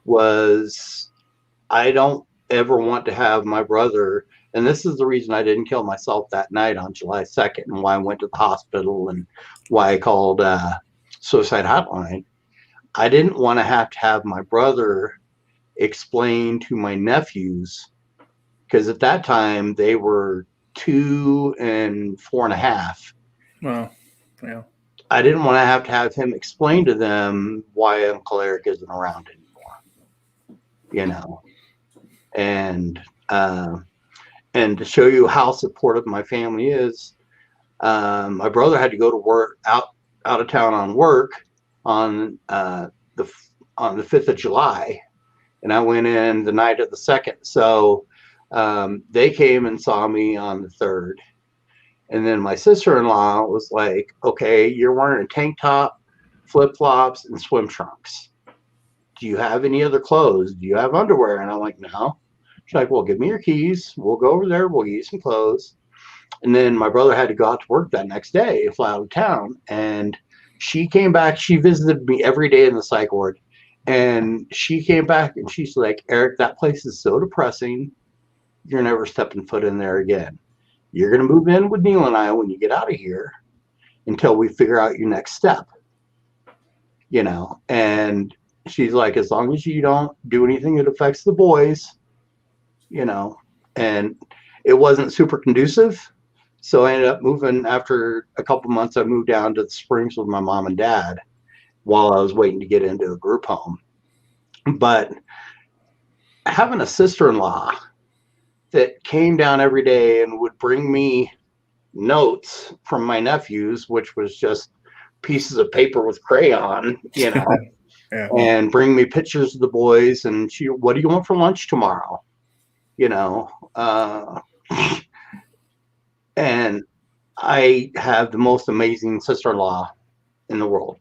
Speaker 1: was, I don't ever want to have my brother, and this is the reason I didn't kill myself that night on July 2nd and why I went to the hospital and why I called suicide hotline. I didn't want to have my brother explain to my nephews, because at that time they were 2 and 4.5.
Speaker 2: Well, yeah.
Speaker 1: I didn't want to have him explain to them why Uncle Eric isn't around anymore, and to show you how supportive my family is. My brother had to go to work out of town on work on the 5th of July, and I went in the night of the 2nd. So they came and saw me on the 3rd. And then my sister-in-law was like, okay, you're wearing a tank top, flip-flops, and swim trunks. Do you have any other clothes? Do you have underwear? And I'm like, no. She's like, well, give me your keys. We'll go over there. We'll get you some clothes. And then my brother had to go out to work that next day, fly out of town. And she came back. She visited me every day in the psych ward. And she came back and she's like, Eric, that place is so depressing. You're never stepping foot in there again. You're going to move in with Neil and I when you get out of here until we figure out your next step. And she's like, as long as you don't do anything that affects the boys, and it wasn't super conducive. So I ended up moving after a couple months. I moved down to the Springs with my mom and dad while I was waiting to get into a group home. But having a sister-in-law that came down every day and would bring me notes from my nephews, which was just pieces of paper with crayon, yeah. And bring me pictures of the boys. And she, what do you want for lunch tomorrow? And I have the most amazing sister-in-law in the world,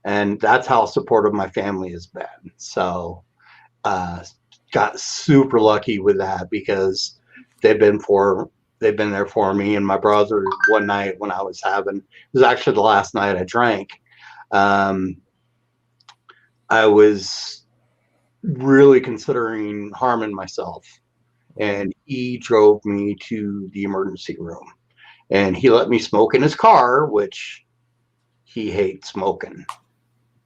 Speaker 1: and that's how supportive my family has been. So, got super lucky with that because they've been there for me. And my brother, one night when I was it was actually the last night I drank. I was really considering harming myself, and he drove me to the emergency room, and he let me smoke in his car, which he hates smoking.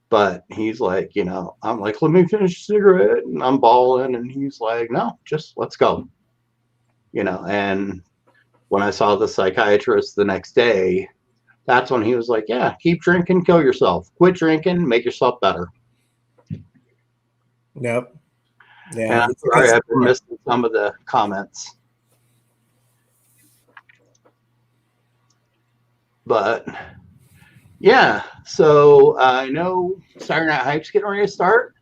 Speaker 1: But he's like, I'm like, let me finish a cigarette, and I'm bawling, and he's like, no, just let's go. And when I saw the psychiatrist the next day, that's when he was like, yeah, keep drinking, kill yourself. Quit drinking, make yourself better.
Speaker 3: Yep. Yeah.
Speaker 1: And I'm sorry, I've been missing some of the comments. But yeah, so I know Saturday Night Hype's getting ready to start,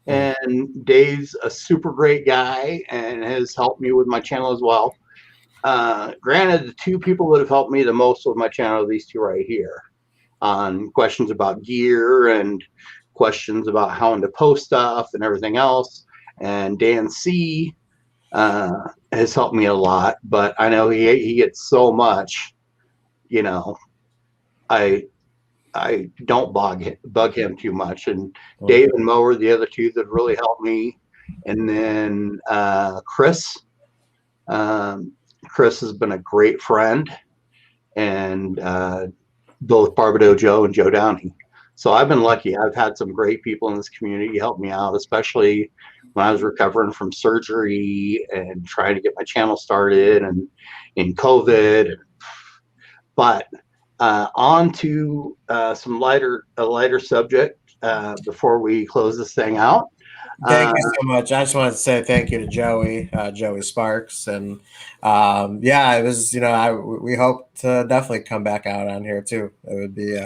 Speaker 1: and Dave's a super great guy and has helped me with my channel as well. Granted, the two people that have helped me the most with my channel are these two right here, on questions about gear and questions about how to post stuff and everything else. And Dan C has helped me a lot, but I know he gets so much, I don't bug him too much. And Dave and Mo are the other two that really helped me. And then Chris has been a great friend, and both Barbado Joe and Joe Downey. So I've been lucky. I've had some great people in this community help me out, especially when I was recovering from surgery and trying to get my channel started and in COVID. But on to a lighter subject before we close this thing out.
Speaker 3: Thank you so much. I just wanted to say thank you to Joey Sparks, and yeah, it was we hope to definitely come back out on here too. It would be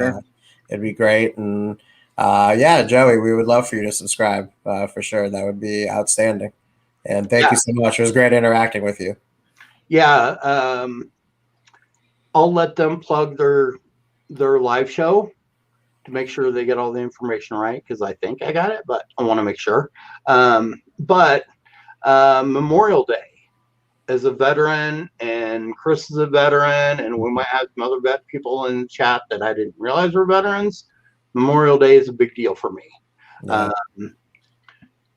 Speaker 3: it'd be great, and yeah, Joey, we would love for you to subscribe for sure. That would be outstanding. And thank you so much. It was great interacting with you.
Speaker 1: Yeah, I'll let them plug their live show to make sure they get all the information right, because I think I got it, but I want to make sure. But Memorial Day, as a veteran, and Chris is a veteran, and we might have some other vet people in the chat that I didn't realize were veterans. Memorial Day is a big deal for me.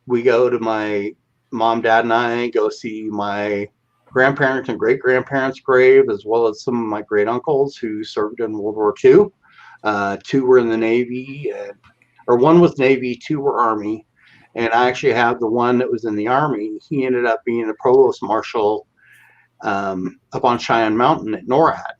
Speaker 1: We go to my mom, dad, and I go see my grandparents and great grandparents' grave, as well as some of my great uncles who served in World War II. Two were in the Navy, or one was Navy, two were Army. And I actually have the one that was in the Army. He ended up being the provost marshal up on Cheyenne Mountain at NORAD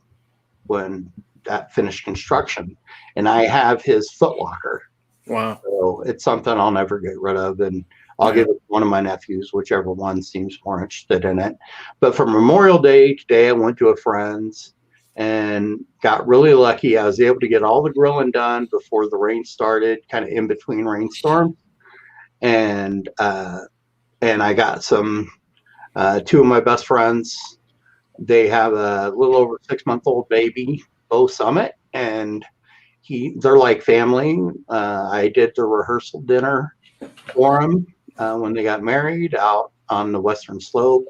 Speaker 1: when that finished construction. And I have his footlocker.
Speaker 2: Wow.
Speaker 1: So it's something I'll never get rid of. And I'll give it to one of my nephews, whichever one seems more interested in it. But for Memorial Day today, I went to a friend's and got really lucky. I was able to get all the grilling done before the rain started, kind of in between rainstorms. And I got some two of my best friends. They have a little over 6-month-old baby, Bo Summit, and they're like family. I did the rehearsal dinner for them when they got married out on the Western Slope.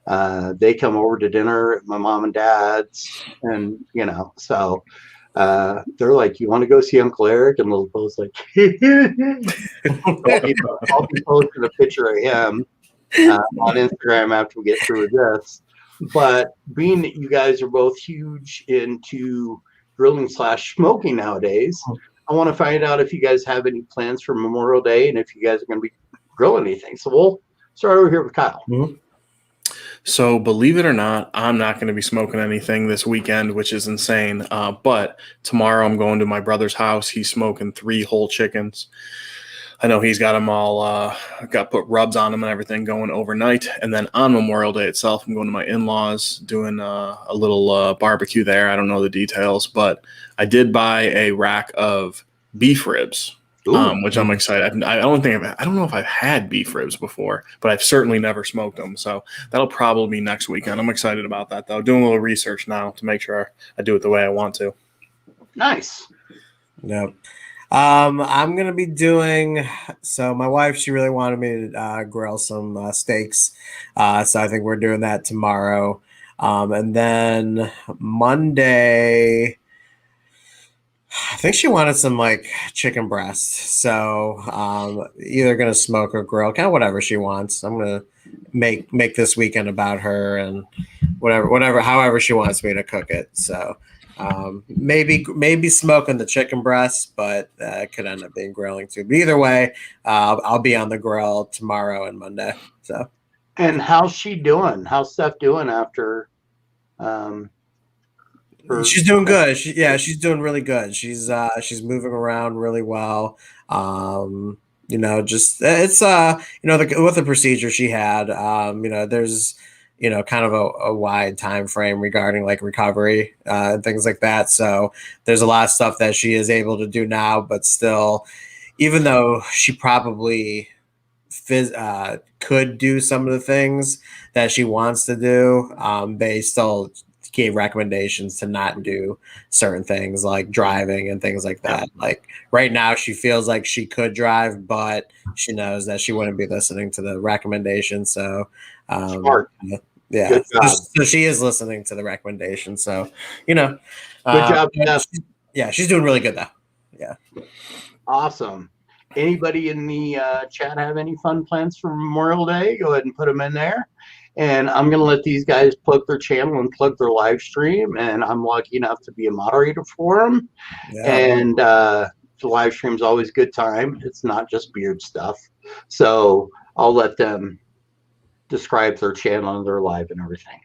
Speaker 1: They come over to dinner at my mom and dad's, and so they're like, "You want to go see Uncle Eric?" And little Bo's like, I'll be posting a picture of him on Instagram after we get through this. But being that you guys are both huge into grilling / smoking nowadays, I want to find out if you guys have any plans for Memorial Day and if you guys are going to be grilling anything. So we'll start over here with Kyle.
Speaker 3: Mm-hmm.
Speaker 2: So believe it or not, I'm not going to be smoking anything this weekend, which is insane. But tomorrow I'm going to my brother's house. He's smoking 3 whole chickens. I know he's got them all, got put rubs on them and everything going overnight. And then on Memorial Day itself, I'm going to my in-laws doing a little barbecue there. I don't know the details, but I did buy a rack of beef ribs, which I'm excited. I don't know if I've had beef ribs before, but I've certainly never smoked them. So that'll probably be next weekend. I'm excited about that, though. Doing a little research now to make sure I do it the way I want to.
Speaker 1: Nice.
Speaker 3: Yep. I'm going to be doing, so my wife, she really wanted me to grill some steaks. So I think we're doing that tomorrow. And then Monday, I think she wanted some like chicken breast. So either going to smoke or grill, kind of whatever she wants. I'm going to make this weekend about her and however she wants me to cook it. So maybe smoking the chicken breast, but it could end up being grilling too. But either way, I'll be on the grill tomorrow and Monday. So,
Speaker 1: and how's she doing? How's Steph doing after?
Speaker 3: She's doing good. She's doing really good. She's moving around really well. Just it's with the procedure she had. There's kind of a wide time frame regarding like recovery and things like that. So there's a lot of stuff that she is able to do now, but still, even though she probably could do some of the things that she wants to do, they still gave recommendations to not do certain things like driving and things like that. Like right now she feels like she could drive, but she knows that she wouldn't be listening to the recommendations. So
Speaker 1: Smart.
Speaker 3: yeah, so she is listening to the recommendation. So,
Speaker 1: good job, Steph.
Speaker 3: She's doing really good though. Yeah.
Speaker 1: Awesome. Anybody in the chat have any fun plans for Memorial Day? Go ahead and put them in there. And I'm going to let these guys plug their channel and plug their live stream. And I'm lucky enough to be a moderator for them. Yeah. And the live stream is always a good time. It's not just beard stuff. So I'll let them describe their channel and their live and everything.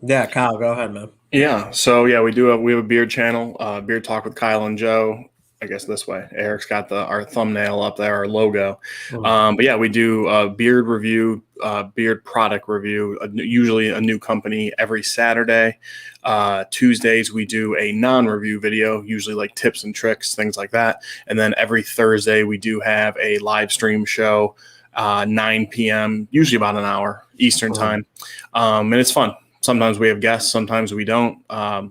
Speaker 3: Yeah, Kyle, go ahead, man.
Speaker 2: Yeah, so yeah, we have a beard channel, Beard Talk with Kyle and Joe. I guess this way. Eric's got our thumbnail up there, our logo. But yeah, we do a beard review, beard product review, usually a new company every Saturday. Tuesdays, we do a non-review video, usually like tips and tricks, things like that. And then every Thursday, we do have a live stream show, 9 p.m., usually about an hour Eastern time. And it's fun. Sometimes we have guests, sometimes we don't.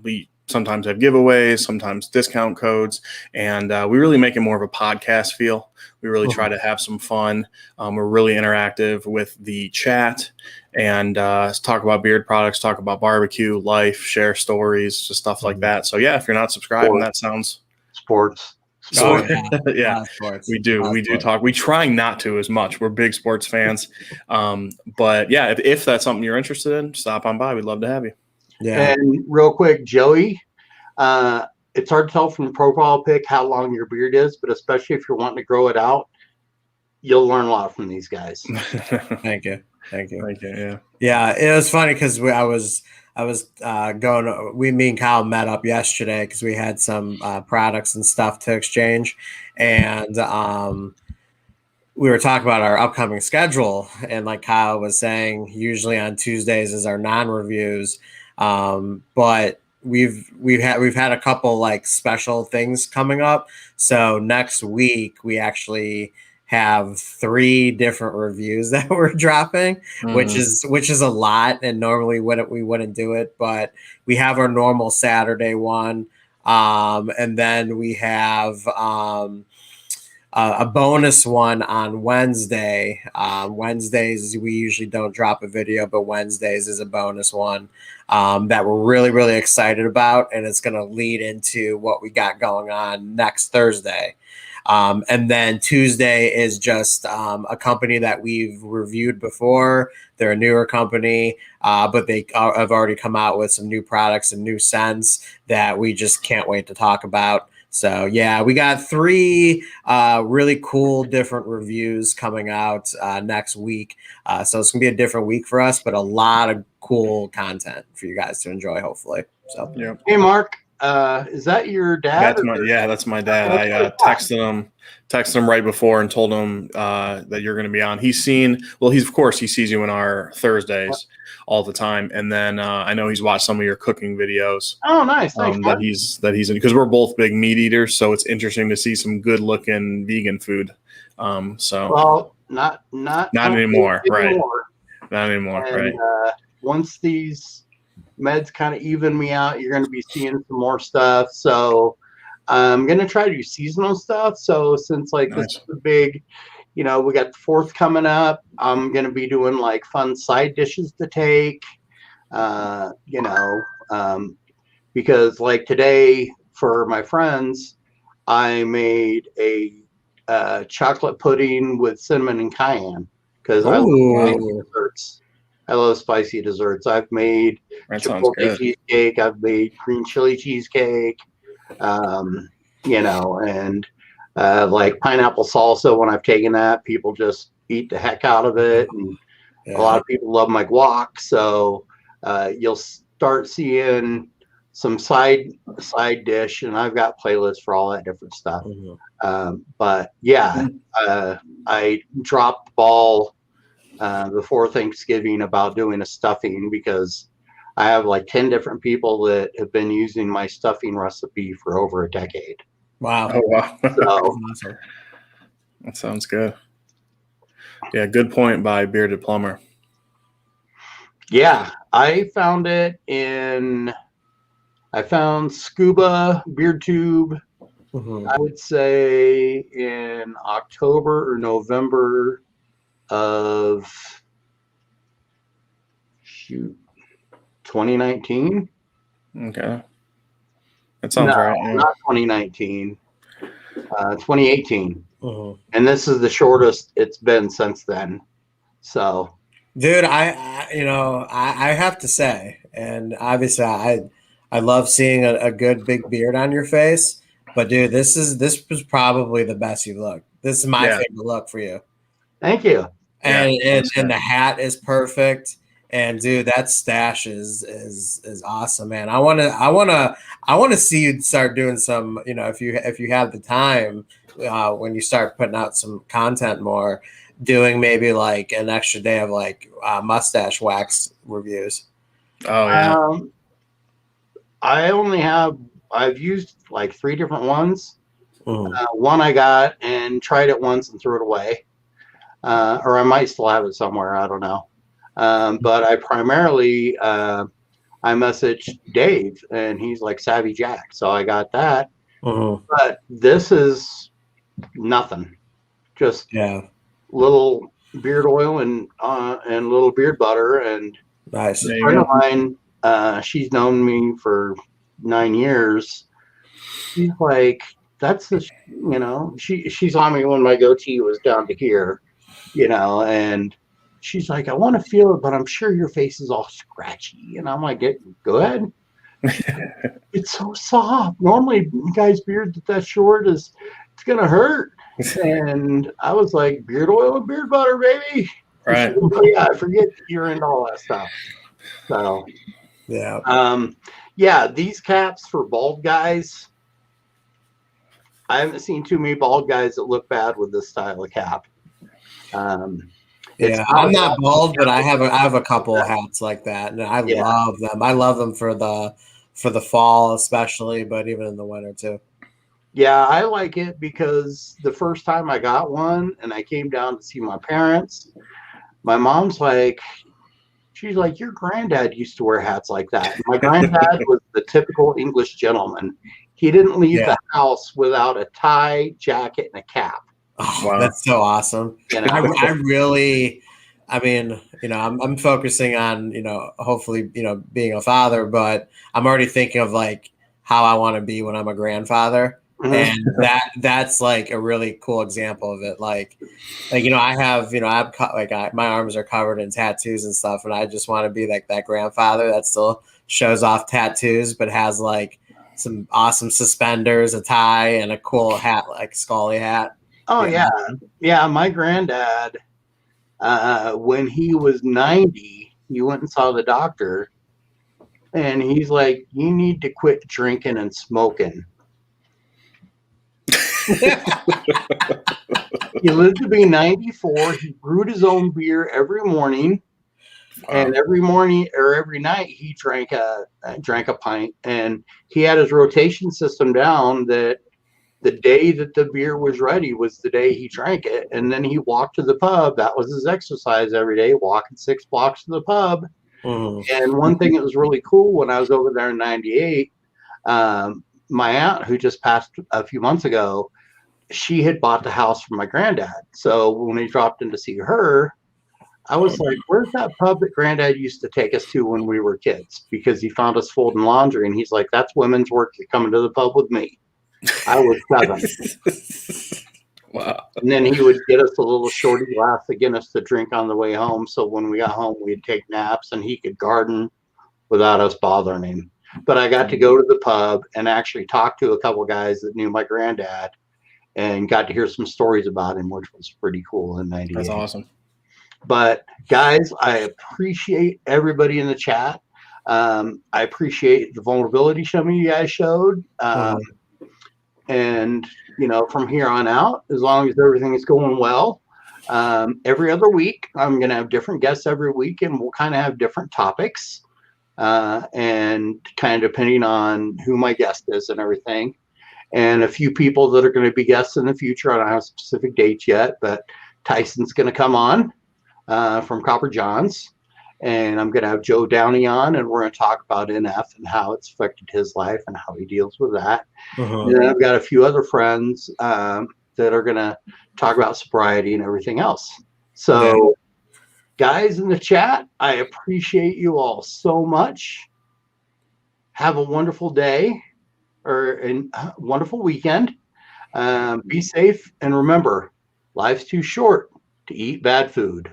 Speaker 2: We sometimes have giveaways, sometimes discount codes, and we really make it more of a podcast feel. We really try to have some fun. We're really interactive with the chat and talk about beard products, talk about barbecue, life, share stories, just stuff like that. So yeah, if you're not subscribing, that sounds...
Speaker 1: Sports.
Speaker 2: Oh,
Speaker 1: Sports.
Speaker 2: yeah,
Speaker 3: Sports.
Speaker 2: we do talk. We try not to as much. We're big sports fans. But yeah, if that's something you're interested in, stop on by. We'd love to have you.
Speaker 3: Yeah.
Speaker 1: And real quick, Joey, it's hard to tell from the profile pic how long your beard is, but especially if you're wanting to grow it out, you'll learn a lot from these guys.
Speaker 3: Thank you.
Speaker 2: Thank you. Yeah.
Speaker 3: Yeah, it was funny because I was going. Me and Kyle met up yesterday because we had some products and stuff to exchange, and we were talking about our upcoming schedule. And like Kyle was saying, usually on Tuesdays is our non-reviews, but we've had a couple like special things coming up. So next week we actually have 3 different reviews that we're dropping, which is a lot, and normally we wouldn't do it, but we have our normal Saturday one, and then we have a bonus one on Wednesday. Wednesdays we usually don't drop a video, but Wednesdays is a bonus one that we're really, really excited about, and it's going to lead into what we got going on next Thursday. And then Tuesday is just a company that we've reviewed before. They're a newer company, but they have already come out with some new products and new scents that we just can't wait to talk about. So yeah, we got 3 really cool different reviews coming out next week. So it's gonna be a different week for us, but a lot of cool content for you guys to enjoy, hopefully. So
Speaker 2: Yep.
Speaker 1: Hey, Mark, is that your dad?
Speaker 2: That's my dad. I texted him right before and told him that you're going to be on. He sees you in our Thursdays all the time, and then I know he's watched some of your cooking videos.
Speaker 1: Oh, nice. Thanks,
Speaker 2: that he's in, because we're both big meat eaters, so it's interesting to see some good looking vegan food.
Speaker 1: Well, not
Speaker 2: anymore, right? Not anymore,
Speaker 1: and,
Speaker 2: right?
Speaker 1: Once these meds kind of even me out, you're going to be seeing some more stuff. So I'm going to try to do seasonal stuff. So since this is a big, we got the 4th coming up, I'm going to be doing like fun side dishes to take, because like today for my friends, I made a chocolate pudding with cinnamon and cayenne because I love spicy desserts. I love spicy desserts. I've made chipotle cheesecake. I've made green chili cheesecake. And like pineapple salsa. When I've taken that, people just eat the heck out of it, and a lot of people love my guac. So you'll start seeing some side dish, and I've got playlists for all that different stuff. But yeah, I dropped the ball before Thanksgiving about doing a stuffing because I have like 10 different people that have been using my stuffing recipe for over a decade.
Speaker 3: Wow.
Speaker 2: Oh, wow.
Speaker 3: So,
Speaker 2: that sounds good. Yeah, good point by Bearded Plumber.
Speaker 1: Yeah, I found Scuba Beard Tube, I would say in October or November of 2019.
Speaker 2: Okay. That sounds right. Yeah.
Speaker 1: Not 2019, 2018. And this is the shortest it's been since then. So,
Speaker 3: dude, I have to say, and obviously I love seeing a good big beard on your face, but dude, this was probably the best you look. This is my favorite look for you.
Speaker 1: Thank you.
Speaker 3: And the hat is perfect. And dude, that stash is awesome, man. I wanna see you start doing some, if you have the time, when you start putting out some content more, doing maybe like an extra day of like mustache wax reviews.
Speaker 2: Oh yeah.
Speaker 1: I've used like 3 different ones. One I got and tried it once and threw it away. Or I might still have it somewhere. I don't know. But I primarily, I messaged Dave and he's like Savvy Jack. So I got that. But this is nothing. Just little beard oil and little beard butter. And
Speaker 3: nice.
Speaker 1: A friend of mine, she's known me for 9 years. She's like, that's the, she's on me when my goatee was down to here, and she's like, I want to feel it, but I'm sure your face is all scratchy. And I'm like, go ahead. It's so soft. Normally, guys' beard that short it's gonna hurt. And I was like, beard oil and beard butter, baby.
Speaker 2: Right.
Speaker 1: Yeah, I forget you're into all that stuff. So
Speaker 3: yeah.
Speaker 1: These caps for bald guys. I haven't seen too many bald guys that look bad with this style of cap.
Speaker 3: I'm not bald, but I have a couple of hats like that, and I love them. I love them for the fall especially, but even in the winter too.
Speaker 1: Yeah, I like it because the first time I got one and I came down to see my parents, my mom's like, she's like, your granddad used to wear hats like that. And my granddad was the typical English gentleman. He didn't leave the house without a tie, jacket, and a cap.
Speaker 3: Oh, wow. That's so awesome. I really, I mean, I'm focusing on, hopefully, being a father, but I'm already thinking of like how I want to be when I'm a grandfather. And that's like a really cool example of it. Like, I have, my arms are covered in tattoos and stuff, and I just want to be like that grandfather that still shows off tattoos, but has like some awesome suspenders, a tie, and a cool hat, like Scully hat.
Speaker 1: Oh yeah. My granddad, when he was 90, he went and saw the doctor, and he's like, "You need to quit drinking and smoking." He lived to be 94. He brewed his own beer every morning, and every morning or every night he drank a pint. And he had his rotation system down that the day that the beer was ready was the day he drank it. And then he walked to the pub. That was his exercise every day, walking 6 blocks to the pub. And one thing that was really cool when I was over there in 98, my aunt, who just passed a few months ago, she had bought the house from my granddad. So when he dropped in to see her, I was like, where's that pub that granddad used to take us to when we were kids? Because he found us folding laundry, and he's like, that's women's work. You're coming to the pub with me. I was 7.
Speaker 2: Wow.
Speaker 1: And then he would get us a little shorty glass of Guinness to drink on the way home. So when we got home, we'd take naps, and he could garden without us bothering him. But I got to go to the pub and actually talk to a couple guys that knew my granddad and got to hear some stories about him, which was pretty cool in 98.
Speaker 2: That's awesome.
Speaker 1: But guys, I appreciate everybody in the chat. I appreciate the vulnerability some of you guys showed. And, from here on out, as long as everything is going well, every other week, I'm going to have different guests every week, and we'll kind of have different topics, and kind of depending on who my guest is and everything. And a few people that are going to be guests in the future. I don't have specific dates yet, but Tyson's going to come on from Copper Johns. And I'm going to have Joe Downey on, and we're going to talk about NF and how it's affected his life and how he deals with that. And then I've got a few other friends that are going to talk about sobriety and everything else. So, guys in the chat, I appreciate you all so much. Have a wonderful day or a wonderful weekend. Be safe, and remember, life's too short to eat bad food.